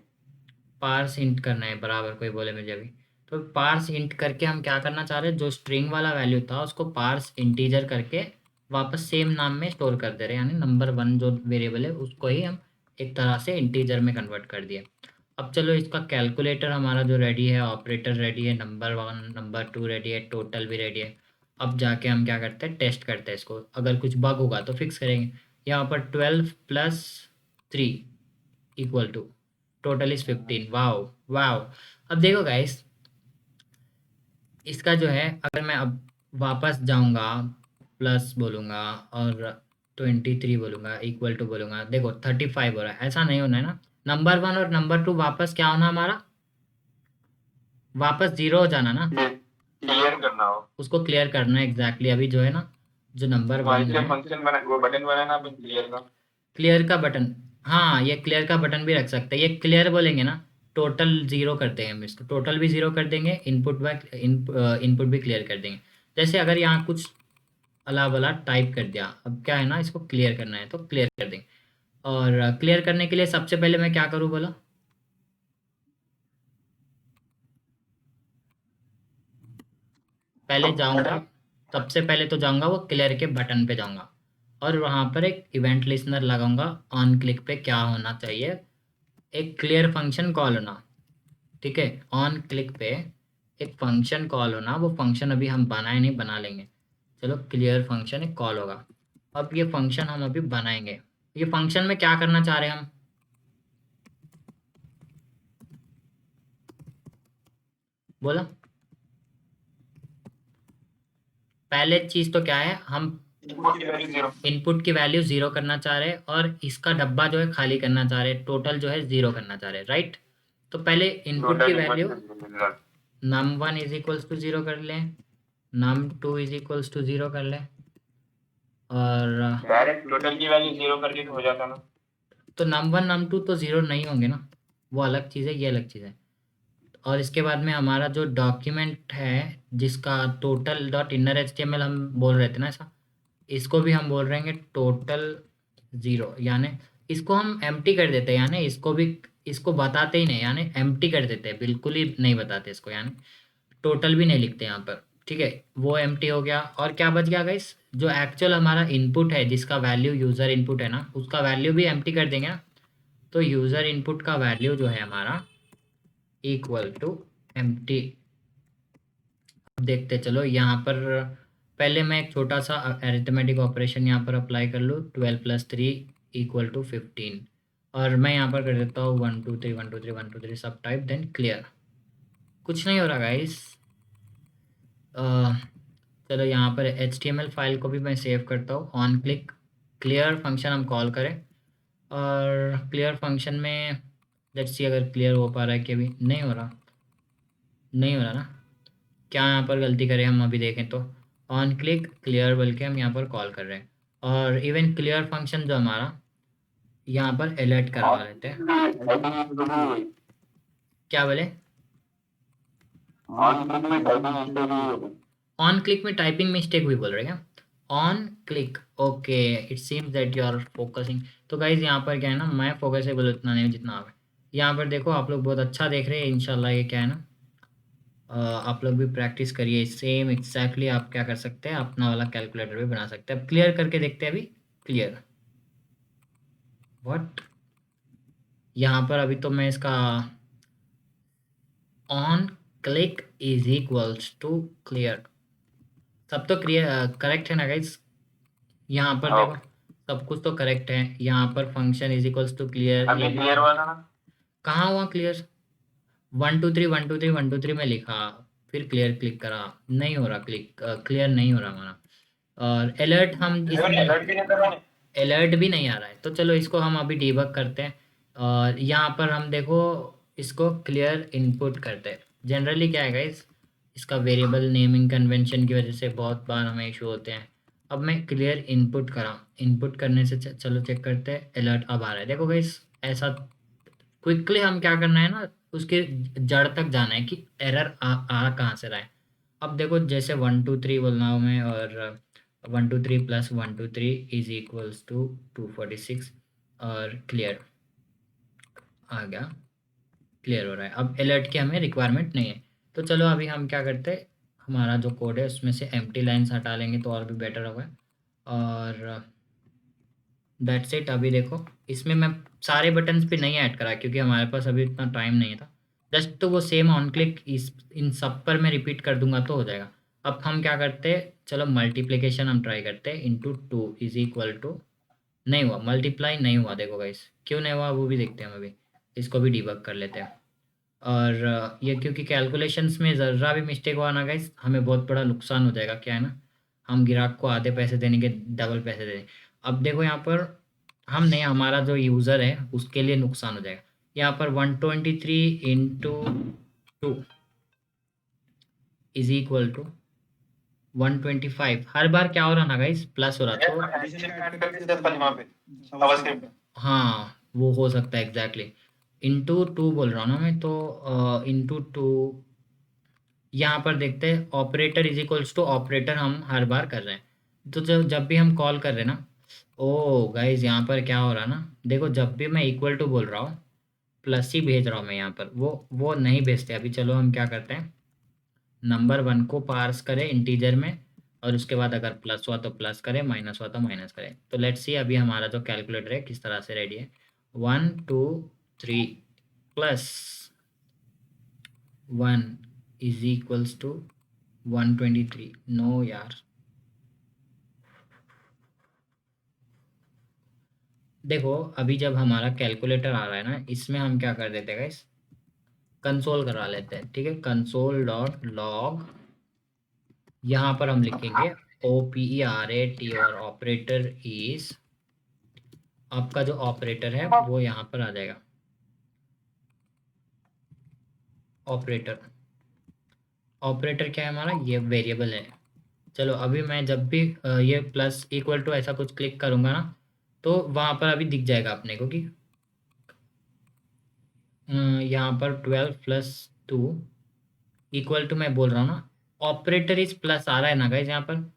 पार्स इंट करना है, बराबर कोई बोले मुझे अभी, तो पार्स इंट करके हम क्या करना चाह रहे हैं, जो स्ट्रिंग वाला वैल्यू था उसको पार्स इंटीजर करके वापस सेम नाम में स्टोर कर दे रहे हैं, यानी नंबर 1 जो वेरिएबल है उसको ही हम एक तरह से इंटीजर में कन्वर्ट कर दिए। अब चलो इसका कैलकुलेटर हमारा जो रेडी है, ऑपरेटर रेडी है, नंबर 1 नंबर 2 रेडी है, टोटल भी रेडी है। अब जाके हम क्या करते हैं, टेस्ट करते हैं इसको, अगर कुछ बग होगा तो फिक्स करेंगे। यहाँ पर 12 + 3 equal to total is 15। Wow wow. अब देखो गाइस, इसका जो है, अगर मैं अब वापस जाऊंगा, प्लस बोलूंगा और 23 बोलूंगा, इक्वल टू बोलूंगा, देखो 35 हो रहा है, ऐसा नहीं होना है ना। नंबर 1 और नंबर 2 वापस क्या होना हमारा, वापस 0 हो जाना ना, क्लियर करना हो, उसको क्लियर करना है एग्जैक्टली। अभी जो है ना, जो नंबर 1 है, फंक्शन बना, वो बटन बनाना अपन क्लियर का, क्लियर का बटन, हाँ ये क्लियर का बटन भी रख सकते हैं। ये क्लियर बोलेंगे ना, टोटल 0 करते हैं हम इसको, टोटल भी 0 कर देंगे, इनपुट भी क्लियर कर देंगे। जैसे अगर यहाँ कुछ अला वला टाइप कर दिया, अब क्या है ना, इसको क्लियर करना है तो क्लियर कर देंगे। और क्लियर करने के लिए सबसे पहले मैं क्या करूँ बोलो, पहले जाऊंगा, सबसे पहले तो जाऊंगा वो क्लियर के बटन पे जाऊंगा, और वहाँ पर एक इवेंट लिसनर लगाऊंगा। ऑन क्लिक पे क्या होना चाहिए, एक क्लियर फंक्शन कॉल होना, ठीक है। ऑन क्लिक पे एक फंक्शन कॉल होना, वो फंक्शन अभी हम बनाए नहीं, बना लेंगे। चलो क्लियर फंक्शन एक कॉल होगा। अब ये फंक्शन हम अभी बनाएंगे। ये फंक्शन में क्या करना चाह रहे हैं हम, बोला? पहले चीज़ तो क्या है, हम इनपुट की वैल्यू 0 करना चाह रहे हैं, और इसका डब्बा जो है खाली करना चाह रहे हैं, टोटल जो है 0 करना चाह रहे हैं, राइट। तो पहले इनपुट की value num1 is equals to 0 कर लें, num2 इज इक्वल्स टू 0 कर लें, और डायरेक्ट टोटल की वैल्यू 0 करके हो जाता ना, तो num1 num2 तो 0 नहीं होंगे ना, वो अलग चीज़ है, ये अलग चीज़ है। और इसके बाद में हमारा जो डॉक्यूमेंट है, जिसका टोटल डॉट इनर HTML हम बोल रहे थे ना ऐसा, इसको भी हम बोल रहे हैं टोटल 0, यानी इसको हम एम्प्टी कर देते हैं, यानी इसको भी, इसको बताते ही नहीं, यानी एम्प्टी कर देते हैं, बिल्कुल ही नहीं बताते इसको, यानी टोटल भी नहीं लिखते यहाँ पर, ठीक है। वो एम्प्टी हो गया, और क्या बच गया गाइस, जो एक्चुअल हमारा इनपुट है, जिसका वैल्यू यूज़र इनपुट है ना, उसका वैल्यू भी एम्प्टी कर देंगे ना। तो यूज़र इनपुट का वैल्यू जो है हमारा इक्वल टू एम्प्टी। अब देखते चलो यहाँ पर, पहले मैं एक छोटा सा अरिथमेटिक ऑपरेशन यहाँ पर अप्लाई कर लूँ, 12 + 3 इक्वल टू 15, और मैं यहाँ पर कर देता हूँ 1 2 3 1 2 3 1 2 3 सब टाइप, देन क्लियर। कुछ नहीं हो रहा गाइस। चलो यहाँ पर HTML फाइल को भी मैं सेव करता हूँ, ऑन क्लिक क्लियर फंक्शन हम कॉल करें, और क्लियर फंक्शन में लेट्स सी अगर क्लियर हो पा रहा है कि अभी नहीं हो रहा, नहीं हो रहा ना। क्या यहाँ पर गलती करें हम अभी देखें तो ऑन क्लिक क्लियर बोल के हम यहाँ पर कॉल कर रहे हैं, और इवन क्लियर फंक्शन जो हमारा यहाँ पर अलर्ट करवा लेते हैं। क्या बोले? ऑन क्लिक में टाइपिंग मिस्टेक भी बोल रहे हैं क्या? On click, okay, it seems that you are focusing. तो गाइज यहाँ पर क्या है ना, मैं फोकसेबल उतना नहीं जितना आप है। यहाँ पर देखो आप लोग बहुत अच्छा देख रहे हैं, इंशाल्लाह ये क्या है ना, आप लोग भी प्रैक्टिस करिए सेम एग्जैक्टली। आप क्या कर सकते हैं, अपना वाला कैलकुलेटर भी बना सकते हैं। अब क्लियर करके देखते हैं अभी। क्लियर व्हाट, यहाँ पर अभी तो मैं इसका on click is equals to clear, सब तो क्लियर करेक्ट है ना गाइज? यहाँ पर देखो सब कुछ तो करेक्ट है। यहाँ पर function is equals to clear, अभी क्लियर हुआ था ना? कहाँ हुआ क्लियर? 1 2 3 1 2 3 1 2 3 में लिखा, फिर क्लियर क्लिक करा, नहीं हो रहा क्लिक, क्लियर नहीं हो रहा हमारा। और अलर्ट हम अलर्ट भी नहीं कर रहा है। अलर्ट भी नहीं आ रहा है, तो चलो इसको हम अभी डीबग करते हैं। और यहाँ पर हम देखो इसको क्लियर इनपुट करते हैं। जनरली क्या है गाइस, इसका वेरिएबल नेमिंग कन्वेंशन की वजह से बहुत बार हमें इशू होते हैं। अब मैं क्लियर इनपुट करा, इनपुट करने से चलो चेक करते हैं अलर्ट अब आ रहा है। देखो गाइस ऐसा क्विकली हम क्या करना है ना, उसके जड़ तक जाना है कि एरर आ कहाँ से रहा है। अब देखो जैसे 1 2 3 बोलना हो मैं, और 1 2 3 + 1 2 3 इज इक्वल्स टू 246, और क्लियर आ गया, क्लियर हो रहा है। अब अलर्ट की हमें रिक्वायरमेंट नहीं है। तो चलो अभी हम क्या करते हैं, हमारा जो कोड है उसमें से एम्प्टी लाइन्स हटा लेंगे तो और भी बेटर होगा। और दैट्स इट। अभी देखो इसमें मैं सारे बटन्स पे नहीं ऐड करा क्योंकि हमारे पास अभी इतना टाइम नहीं था। जस्ट तो वो सेम ऑन क्लिक इस इन सब पर मैं रिपीट कर दूंगा तो हो जाएगा। अब हम क्या करते हैं, चलो मल्टीप्लिकेशन हम ट्राई करते हैं। इंटू 2 इज इक्वल टू, नहीं हुआ, मल्टीप्लाई नहीं हुआ। देखो गाइस क्यों नहीं हुआ वो भी देखते हैं हम अभी, इसको भी डिबग कर लेते हैं। और ये क्योंकि कैलकुलेशंस में ज़रा भी मिस्टेक हुआ ना गाइस, हमें बहुत बड़ा नुकसान हो जाएगा। क्या है ना, हम ग्राहक को आधे पैसे देने के डबल पैसे दें। अब देखो यहाँ पर हम नहीं, हमारा जो यूज़र है उसके लिए नुकसान हो जाएगा। यहाँ पर 123 इंटू 2 इज इक्वल टू 125। हर बार क्या हो रहा ना गाइस, प्लस हो रहा। तो वहाँ पे जावास्क्रिप्ट में। हाँ वो हो सकता है एग्जैक्टली। इंटू 2 बोल रहा हूँ ना मैं, तो इंटू 2 यहाँ पर देखते हैं operator is equals to operator हम हर बार कर रहे हैं। तो जब जब भी हम कॉल कर रहे हैं ना, ओ गाइज यहाँ पर क्या हो रहा है ना, देखो जब भी मैं इक्वल टू बोल रहा हूँ प्लस ही भेज रहा हूँ मैं यहाँ पर, वो नहीं भेजते। अभी चलो हम क्या करते हैं, नंबर 1 को पार्स करें इंटीजर में, और उसके बाद अगर प्लस हुआ तो प्लस करें, माइनस हुआ तो माइनस करें। तो लेट्स सी अभी हमारा जो कैलकुलेटर है किस तरह से रेडी है। 1 2 3 plus 1 is equals to 123। No यार, देखो अभी जब हमारा कैलकुलेटर आ रहा है ना, इसमें हम क्या कर देते हैं गाइस, कंसोल करवा लेते हैं। ठीक है, कंसोल डॉट लॉग, यहाँ पर हम लिखेंगे OPERAT, और ऑपरेटर इज, आपका जो ऑपरेटर है वो यहाँ पर आ जाएगा। ऑपरेटर, ऑपरेटर क्या है हमारा, ये वेरिएबल है। चलो अभी मैं जब भी ये प्लस इक्वल टू ऐसा कुछ क्लिक करूँगा ना, तो वहाँ पर अभी दिख जाएगा अपने को कि यहाँ पर 12 + 2 इक्वल टू, मैं बोल रहा हूँ ना ऑपरेटर इज प्लस आ रहा है ना गाइज, यहाँ पर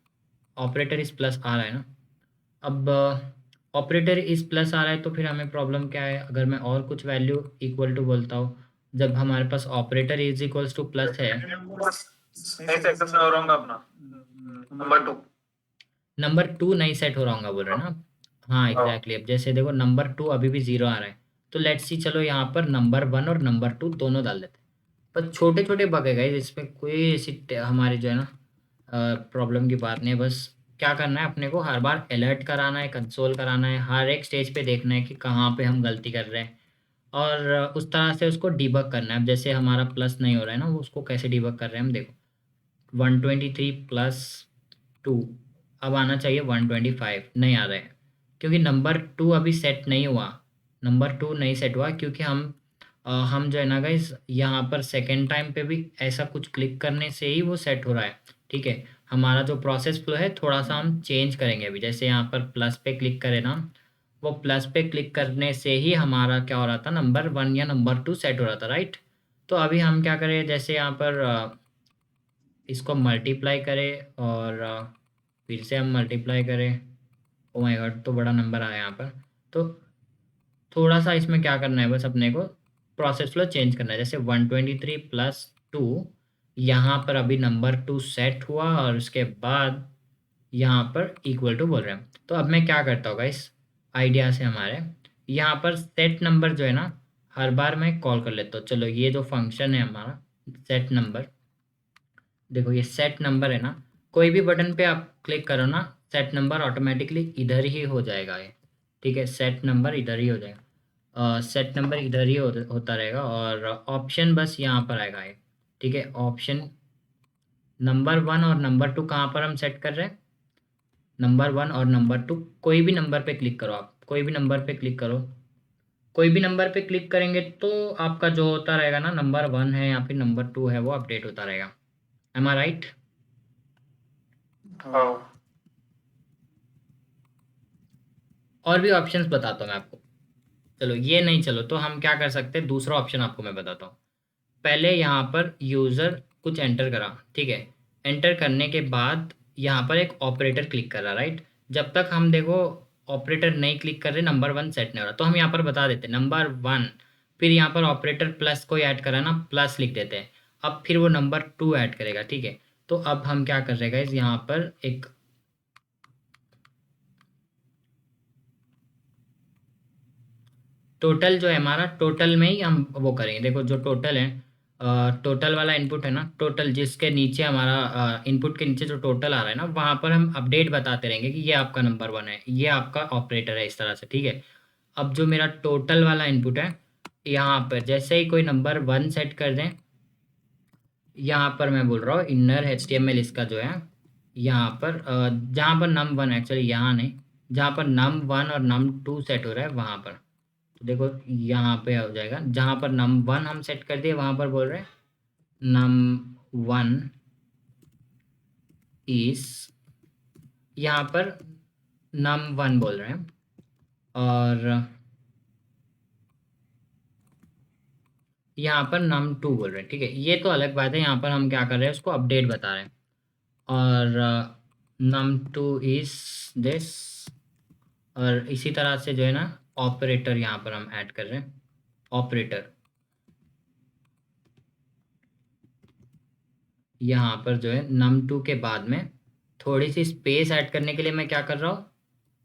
ऑपरेटर इज प्लस आ रहा है ना। अब ऑपरेटर इज प्लस आ रहा है तो फिर हमें प्रॉब्लम क्या है, अगर मैं और कुछ वैल्यू इक्वल टू बोलता हूँ, जब हमारे पास operator is equals to plus है। नहीं से एक्सेस हो रहा अपना नंबर 2 नहीं सेट हो रहा होगा बोल रहे हैं ना आप? हाँ एग्जैक्टली। अब जैसे देखो नंबर 2 अभी भी 0 आ रहा है, तो लेट्स सी चलो यहाँ पर नंबर 1 और नंबर 2 दोनों डाल देते हैं। पर छोटे छोटे बग है गाइस, इसमें कोई ऐसी हमारी जो है ना प्रॉब्लम की बात नहीं है। बस क्या करना है, अपने को हर बार अलर्ट कराना है, कंसोल कराना है, हर एक स्टेज पे देखना है कि कहाँ पे हम गलती कर रहे हैं, और उस तरह से उसको डिबग करना है। अब जैसे हमारा प्लस नहीं हो रहा है ना, वो उसको कैसे डिबग कर रहे हैं हम देखो। 123 + 2, अब आना चाहिए 125, नहीं आ रहा है क्योंकि नंबर 2 अभी सेट नहीं हुआ। नंबर 2 नहीं सेट हुआ क्योंकि हम जो है ना गाइस यहाँ पर सेकेंड टाइम पे भी ऐसा कुछ क्लिक करने से ही वो सेट हो रहा है। ठीक है, हमारा जो प्रोसेस फ्लो है थोड़ा सा हम चेंज करेंगे अभी। जैसे यहाँ पर प्लस पे क्लिक करें ना, वो प्लस पे क्लिक करने से ही हमारा क्या हो रहा था, नंबर 1 या नंबर 2 सेट हो रहा था, राइट। तो अभी हम क्या करें, जैसे यहाँ पर इसको मल्टीप्लाई करें और फिर से हम मल्टीप्लाई करें। ओ माय गॉड, तो बड़ा नंबर आया यहाँ पर। तो थोड़ा सा इसमें क्या करना है, बस अपने को प्रोसेस फ्लो चेंज करना है। जैसे 123 प्लस 2, यहाँ पर अभी नंबर 2 सेट हुआ और उसके बाद यहाँ पर इक्वल टू बोल रहे हैं। तो अब मैं क्या करता होगा इस आइडिया से, हमारे यहाँ पर सेट नंबर जो है ना, हर बार मैं कॉल कर लेता हूँ। चलो ये जो फंक्शन है हमारा सेट नंबर, देखो ये सेट नंबर है ना, कोई भी बटन पे आप क्लिक करो ना, सेट नंबर ऑटोमेटिकली इधर ही हो जाएगा ये। ठीक है, सेट नंबर इधर ही हो जाएगा, सेट नंबर इधर ही होता रहेगा और ऑप्शन बस यहाँ पर आएगा ये। ठीक है, ऑप्शन नंबर 1 और नंबर 2 कहाँ पर हम सेट कर रहे हैं, नंबर 1 और नंबर 2, कोई भी नंबर पे क्लिक करो, आप कोई भी नंबर पे क्लिक करो। कोई भी नंबर पे क्लिक करेंगे तो आपका जो होता रहेगा ना, नंबर 1 है या फिर नंबर 2 है, वो अपडेट होता रहेगा। एम आई राइट? हाँ। और भी ऑप्शंस बताता हूँ मैं आपको। चलो ये नहीं, चलो तो हम क्या कर सकते हैं, दूसरा ऑप्शन आपको मैं बताता हूँ। पहले यहाँ पर यूज़र कुछ एंटर करा, ठीक है, एंटर करने के बाद यहाँ पर एक ऑपरेटर क्लिक करा, राइट। जब तक हम देखो ऑपरेटर नहीं क्लिक कर रहे, नंबर 1 सेट नहीं हो रहा, तो हम यहाँ पर बता देते नंबर 1, फिर यहाँ पर ऑपरेटर प्लस कोई ऐड करा ना, प्लस लिख देते हैं। अब फिर वो नंबर 2 ऐड करेगा, ठीक है। तो अब हम क्या कर रहे हैं, यहाँ पर एक टोटल जो है हमारा, टोटल में ही हम वो करेंगे। देखो जो टोटल है, टोटल वाला इनपुट है ना, टोटल जिसके नीचे हमारा इनपुट के नीचे जो टोटल आ रहा है ना, वहाँ पर हम अपडेट बताते रहेंगे कि ये आपका नंबर 1 है, ये आपका ऑपरेटर है, इस तरह से। ठीक है, अब जो मेरा टोटल वाला इनपुट है, यहाँ पर जैसे ही कोई नंबर 1 सेट कर दें, यहाँ पर मैं बोल रहा हूँ इनर HTML इसका जो है, यहाँ पर जहाँ पर num1 एक्चुअली, यहाँ नहीं, जहाँ पर num1 और num2 सेट हो रहा है वहाँ पर, तो देखो यहाँ पे हो जाएगा, जहाँ पर num1 हम सेट कर दिए वहाँ पर बोल रहे हैं num1 इस, यहाँ पर num1 बोल रहे हैं, और यहाँ पर num2 बोल रहे हैं। ठीक है, ये तो अलग बात है, यहाँ पर हम क्या कर रहे हैं, उसको अपडेट बता रहे हैं। और num2 इज दिस, और इसी तरह से जो है ना ऑपरेटर यहाँ पर हम ऐड कर रहे हैं, ऑपरेटर यहाँ पर जो है num2 के बाद में थोड़ी सी स्पेस ऐड करने के लिए मैं क्या कर रहा हूँ,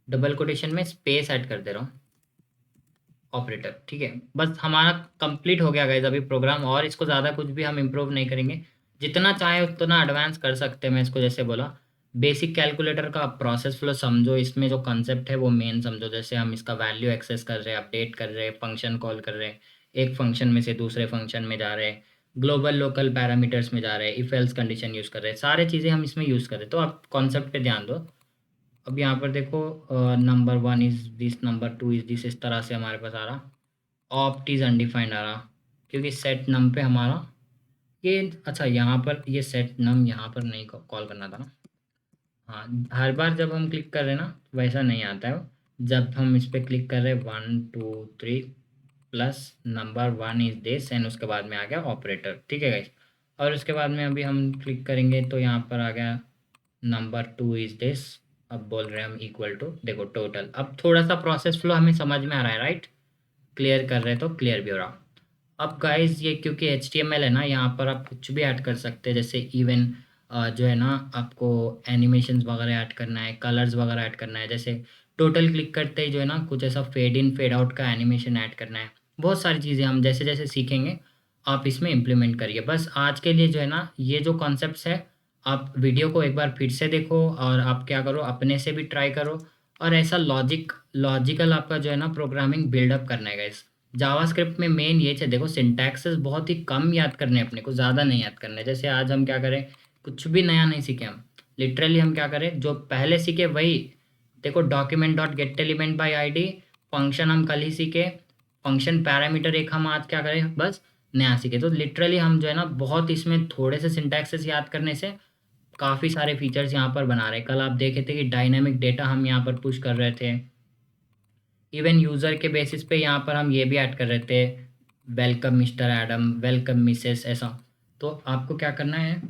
डबल कोटेशन में स्पेस ऐड कर दे रहा हूँ, ऑपरेटर। ठीक है, बस हमारा कंप्लीट हो गया गाइस अभी प्रोग्राम, और इसको ज़्यादा कुछ भी हम इम्प्रूव नहीं करेंगे, जितना चाहे उतना एडवांस कर सकते हैं। मैं इसको जैसे बोला, बेसिक कैलकुलेटर का प्रोसेस फ्लो समझो, इसमें जो कॉन्सेप्ट है वो मेन समझो। जैसे हम इसका वैल्यू एक्सेस कर रहे हैं, अपडेट कर रहे हैं, फंक्शन कॉल कर रहे हैं, एक फंक्शन में से दूसरे फंक्शन में जा रहे हैं, ग्लोबल लोकल पैरामीटर्स में जा रहे हैं, इफ एल्स कंडीशन यूज़ कर रहे हैं, सारे चीज़ें हम इसमें यूज़ कर रहे हैं। तो आप कॉन्सेप्ट पे ध्यान दो। अब यहाँ पर देखो number 1 is this, number 2 is this, इस तरह से हमारे पास आ रहा। ऑप्ट इज़ अनडिफाइंड आ रहा, क्योंकि सेट नम पे हमारा ये, अच्छा यहाँ पर ये सेट नम यहाँ पर नहीं कॉल करना था ना। हाँ, हर बार जब हम क्लिक कर रहे हैं ना वैसा नहीं आता है वो। जब हम इस पर क्लिक कर रहे हैं 1 2 3 plus number 1 is this, and उसके बाद में आ गया ऑपरेटर। ठीक है गाइस, और उसके बाद में अभी हम क्लिक करेंगे तो यहाँ पर आ गया नंबर 2 इज दिस। अब बोल रहे हैं हम इक्वल टू, देखो टोटल। अब थोड़ा सा प्रोसेस फ्लो हमें समझ में आ रहा है, राइट। क्लियर कर रहे हैं तो क्लियर भी हो रहा। अब गाइस ये क्योंकि HTML है ना, यहाँ पर आप कुछ भी ऐड कर सकते हैं। जैसे इवन जो है ना, आपको एनिमेशंस वगैरह ऐड करना है, कलर्स वगैरह ऐड करना है। जैसे टोटल क्लिक करते ही जो है ना, कुछ ऐसा फेड इन फेड आउट का एनिमेशन ऐड करना है। बहुत सारी चीज़ें हम जैसे जैसे सीखेंगे आप इसमें इम्प्लीमेंट करिए। बस आज के लिए जो है ना, ये जो कॉन्सेप्ट्स है, आप वीडियो को एक बार फिर से देखो और आप क्या करो, अपने से भी ट्राई करो, और ऐसा लॉजिकल आपका जो है ना प्रोग्रामिंग बिल्डअप करना है गाइस। जावास्क्रिप्ट में मेन ये है, देखो सिंटैक्सेस बहुत ही कम याद करने हैं अपने को, ज़्यादा नहीं याद करना है। जैसे आज हम क्या करें, कुछ भी नया नहीं सीखे हम, लिटरली हम क्या करें, जो पहले सीखे वही। देखो document dot gate element by ID function हम कल ही सीखे, फंक्शन पैरामीटर एक हम आज क्या करें बस नया सीखे। तो लिटरली हम जो है ना बहुत इसमें थोड़े से सिंटैक्सेस याद करने से काफ़ी सारे फीचर्स यहाँ पर बना रहे हैं। कल आप देखे थे कि डायनामिक डेटा हम यहाँ पर पुश कर रहे थे, इवन यूज़र के बेसिस पे यहाँ पर हम ये भी ऐड कर रहे थे, welcome mister Adam, welcome Mrs, ऐसा। तो आपको क्या करना है,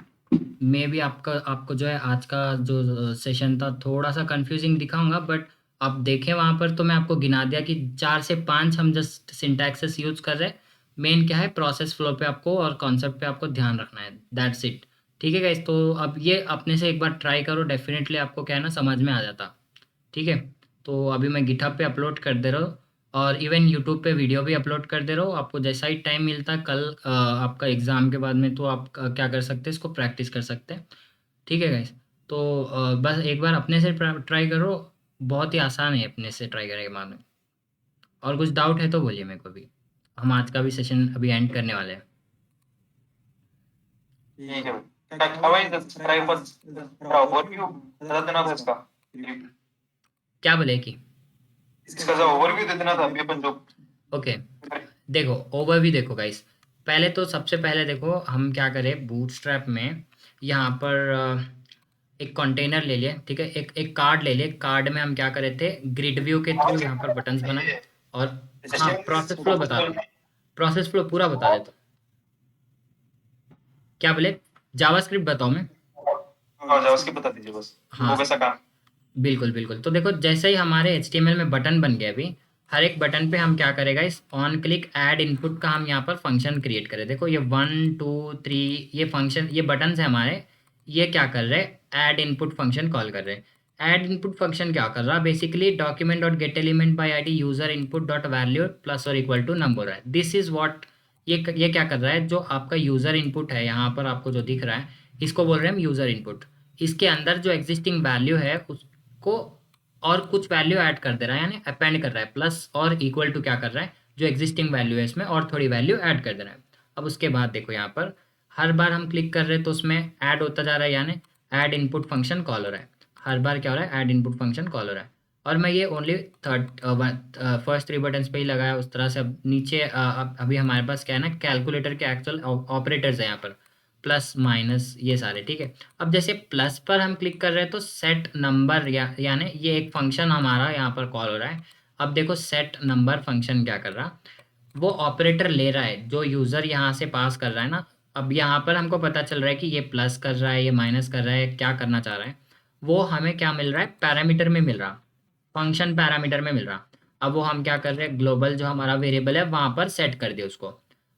मे भी आपको जो है आज का जो सेशन था थोड़ा सा कंफ्यूजिंग दिखाऊंगा, बट आप देखें वहाँ पर तो मैं आपको गिना दिया कि 4 से 5 हम जस्ट सिंटैक्सेस यूज कर रहे हैं। मेन क्या है, प्रोसेस फ्लो पे आपको और कॉन्सेप्ट पे आपको ध्यान रखना है, दैट्स इट। ठीक है गाइस, तो अब ये अपने से एक बार ट्राई करो, डेफिनेटली आपको क्या है ना समझ में आ जाता। ठीक है, तो अभी मैं गिटहब पे अपलोड कर दे रहा हूँ और इवन यूट्यूब पे वीडियो भी अपलोड कर दे रहा हूँ। आपको जैसा ही टाइम मिलता है कल आपका एग्ज़ाम के बाद में, तो आप क्या कर सकते हैं, इसको प्रैक्टिस कर सकते हैं। ठीक है गाइस, तो बस एक बार अपने से ट्राई करो, बहुत ही आसान है अपने से ट्राई करने के बाद में। और कुछ डाउट है तो बोलिए मेरे को भी, हम आज का भी सेशन अभी एंड करने वाले हैं। ठीक है भाई, क्या भाई सब्सक्राइब पर ओवरव्यू बता देना था इसका, क्या बोले कि इसका जो ओवरव्यू दे देना था अभी अपन जो। ओके, देखो ओवरव्यू देखो गाइस, पहले तो सबसे पहले देखो हम क्या करें बूटस्ट्रैप में, यहाँ पर एक कंटेनर ले लिए, ठीक है, एक कार्ड ले लिए। कार्ड में हम क्या करे थे, ग्रिड व्यू के थ्रू यहाँ पर बटन्स बनाए। और हाँ, प्रोसेस फ्लो बता दो, प्रोसेस फ्लो पूरा बता देता हूँ। क्या बोले, जावास्क्रिप्ट बताऊँ मैं? हाँ जावास्क्रिप्ट बता दीजिए बस, हाँ वो कैसा काम। बिल्कुल बिल्कुल, तो देखो जैसे ही हमारे HTML में बटन बन गए, अभी हर एक बटन पे हम क्या करेगा, इस ऑन क्लिक ऐड इनपुट का हम यहाँ पर फंक्शन क्रिएट करें। देखो ये 1 2 3 ये फंक्शन, ये बटन्स है हमारे, ये क्या कर रहे हैं, ऐड इनपुट फंक्शन कॉल कर रहे हैं। ऐड इनपुट फंक्शन क्या कर रहा है, basically document dot gate element by ID user input dot value plus और इक्वल टू नम बोल रहा है। दिस इज वॉट ये क्या कर रहा है, जो आपका यूजर इनपुट है यहाँ पर आपको जो दिख रहा है, इसको बोल रहे हैं हम यूजर इनपुट। इसके अंदर जो एग्जिस्टिंग वैल्यू है उसको और कुछ वैल्यू ऐड कर दे रहा है, यानी अपेंड कर रहा है। प्लस और इक्वल टू क्या कर रहा है, जो एग्जिस्टिंग वैल्यू है इसमें और थोड़ी वैल्यू ऐड कर दे रहा है। अब उसके बाद देखो यहाँ पर हर बार हम क्लिक कर रहे हैं तो उसमें ऐड होता जा रहा है, यानी ऐड इनपुट फंक्शन कॉल हो रहा है। हर बार क्या हो रहा है, ऐड इनपुट फंक्शन कॉल हो रहा है। और मैं ये ओनली फर्स्ट 3 बटन्स पे ही लगाया उस तरह से। अब नीचे अभी हमारे पास क्या है ना, कैलकुलेटर के एक्चुअल ऑपरेटर्स है यहाँ पर, प्लस माइनस ये सारे। ठीक है, अब जैसे प्लस पर हम क्लिक कर रहे हैं तो सेट नंबर यानी ये एक फंक्शन हमारा यहाँ पर कॉल हो रहा है। अब देखो सेट नंबर फंक्शन क्या कर रहा, वो ऑपरेटर ले रहा है जो यूज़र यहाँ से पास कर रहा है ना। अब यहाँ पर हमको पता चल रहा है कि ये प्लस कर रहा है, ये माइनस कर रहा है, क्या करना चाह रहा है, वो हमें क्या मिल रहा है, पैरामीटर में मिल रहा, फंक्शन पैरामीटर में मिल रहा। अब वो हम क्या कर रहे हैं, ग्लोबल जो हमारा वेरिएबल है वहाँ पर सेट कर दिया उसको।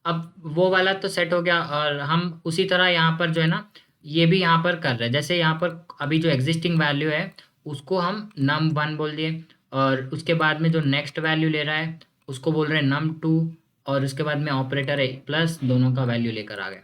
अब वो वाला तो सेट हो गया, और हम उसी तरह यहाँ पर जो है ना, ये भी यहाँ पर कर रहे हैं। जैसे यहाँ पर अभी जो एग्जिस्टिंग वैल्यू है उसको हम num1 बोल दिए, और उसके बाद में जो नेक्स्ट वैल्यू ले रहा है उसको बोल रहे हैं num2, और उसके बाद में ऑपरेटर है प्लस, दोनों का वैल्यू लेकर आ गए।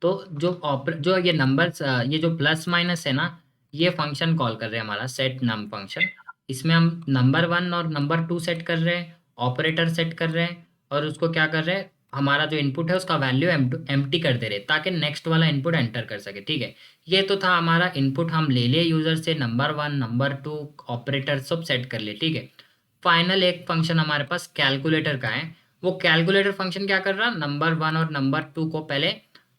तो जो ये नंबर्स, ये जो प्लस माइनस है ना, ये फंक्शन कॉल कर रहे हैं हमारा सेट नम फंक्शन। इसमें हम नंबर 1 और नंबर 2 सेट कर रहे हैं, ऑपरेटर सेट कर रहे हैं, और उसको क्या कर रहे हैं, हमारा जो इनपुट है उसका वैल्यू एम्प्टी कर दे रहे हैं ताकि नेक्स्ट वाला इनपुट एंटर कर सके। ठीक है, ये तो था हमारा इनपुट, हम ले लिए यूजर से नंबर 1 नंबर 2 ऑपरेटर सब सेट कर लिए। ठीक है, फाइनल एक फंक्शन हमारे पास कैलकुलेटर का है। वो कैलकुलेटर फंक्शन क्या कर रहा, नंबर 1 और नंबर 2 को पहले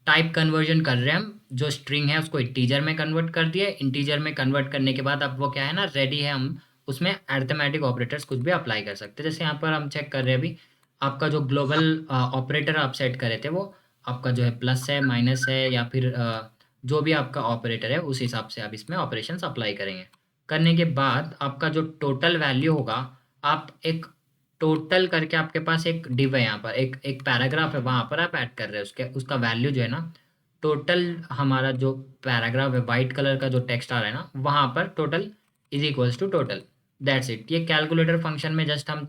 टाइप कन्वर्जन कर रहे हैं हम, जो स्ट्रिंग है उसको इंटीजर में कन्वर्ट कर दिए। इंटीजर में कन्वर्ट करने के बाद अब वो क्या है ना, रेडी है, हम उसमें अरिथमेटिक ऑपरेटर्स कुछ भी अप्लाई कर सकते हैं। जैसे यहाँ पर हम चेक कर रहे हैं अभी, आपका जो ग्लोबल ऑपरेटर आप सेट करे थे वो आपका जो है प्लस है, माइनस है, या फिर जो भी आपका ऑपरेटर है उस हिसाब से आप इसमें ऑपरेशंस अप्लाई करेंगे। करने के बाद आपका जो टोटल वैल्यू होगा, आप एक टोटल करके आपके पास एक डिव है यहाँ पर, एक एक पैराग्राफ है, वहाँ पर आप ऐड कर रहे हैं उसके उसका वैल्यू जो है ना, टोटल हमारा जो पैराग्राफ है वाइट कलर का जो टेक्स्ट आ रहा है ना, वहाँ पर total is equals to total, that's it. ये कैलकुलेटर फंक्शन में जस्ट हम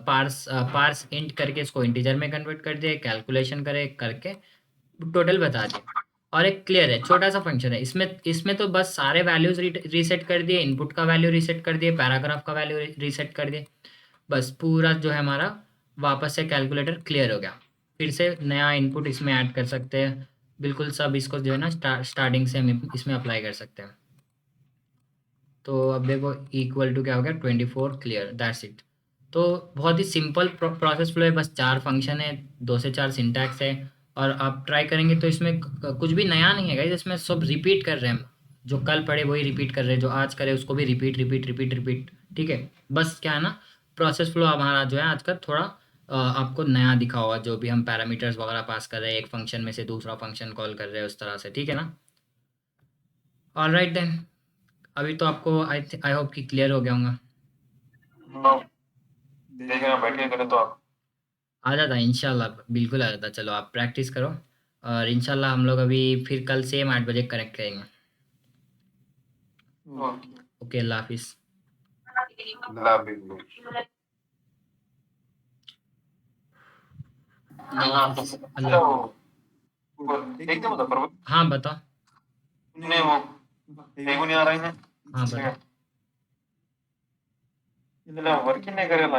पार्स इंट करके इसको इंटीजर में कन्वर्ट कर दिए, कैलकुलेशन करे करके टोटल बता दिए। और एक क्लियर है, छोटा सा फंक्शन है, इसमें इसमें तो बस सारे वैल्यूज रीसेट कर दिए, इनपुट का वैल्यू रीसेट कर दिए, पैराग्राफ का वैल्यू रीसेट कर दिए, बस पूरा जो है हमारा वापस से कैलकुलेटर क्लियर हो गया। फिर से नया इनपुट इसमें ऐड कर सकते हैं, बिल्कुल सब इसको जो है ना स्टार्टिंग से हम इसमें अप्लाई कर सकते हैं। तो अब देखो इक्वल टू क्या हो गया, 24 क्लियर, दैट्स इट। तो बहुत ही सिंपल प्रोसेस फ्लो है, बस 4 फंक्शन है, 2 से 4 सिंटैक्स है, और आप ट्राई करेंगे तो इसमें कुछ भी नया नहीं है गाइस, इसमें सब रिपीट कर रहे हैं हम। जो कल पढ़े वही रिपीट कर रहे हैं, जो आज करे उसको भी रिपीट रिपीट रिपीट रिपीट। ठीक है, बस क्या है ना, प्रोसेस फ्लो हमारा जो है आज का थोड़ा आपको नया दिखा होगा, जो भी हम पैरामीटर्स वगैरह पास कर रहे हैं, एक फंक्शन में से दूसरा फंक्शन कॉल कर रहे हैं उस तरह से। ठीक है ना? ऑल राइट देन, अभी तो आपको आई होप कि क्लियर हो गया होगा। हाँ, देखना बैठ के करे तो आप। आ जाता है इंशाल्लाह, बिल्कुल आ जाता है। चलो आप प्रैक्टिस करो, और इंशाल्लाह हम लोग अभी फिर कल सेम 8 बजे कनेक्ट करेंगे। ओके, ओके, अल्लाह हाफिज़। अल्लाह अल्लाह हाफिज़। अल्लाह। एकदम मुजफ्फर हाँ बताओ। ने वो देखो नहीं आ रही है। हाँ बताओ। वर्किंग नहीं करेगा।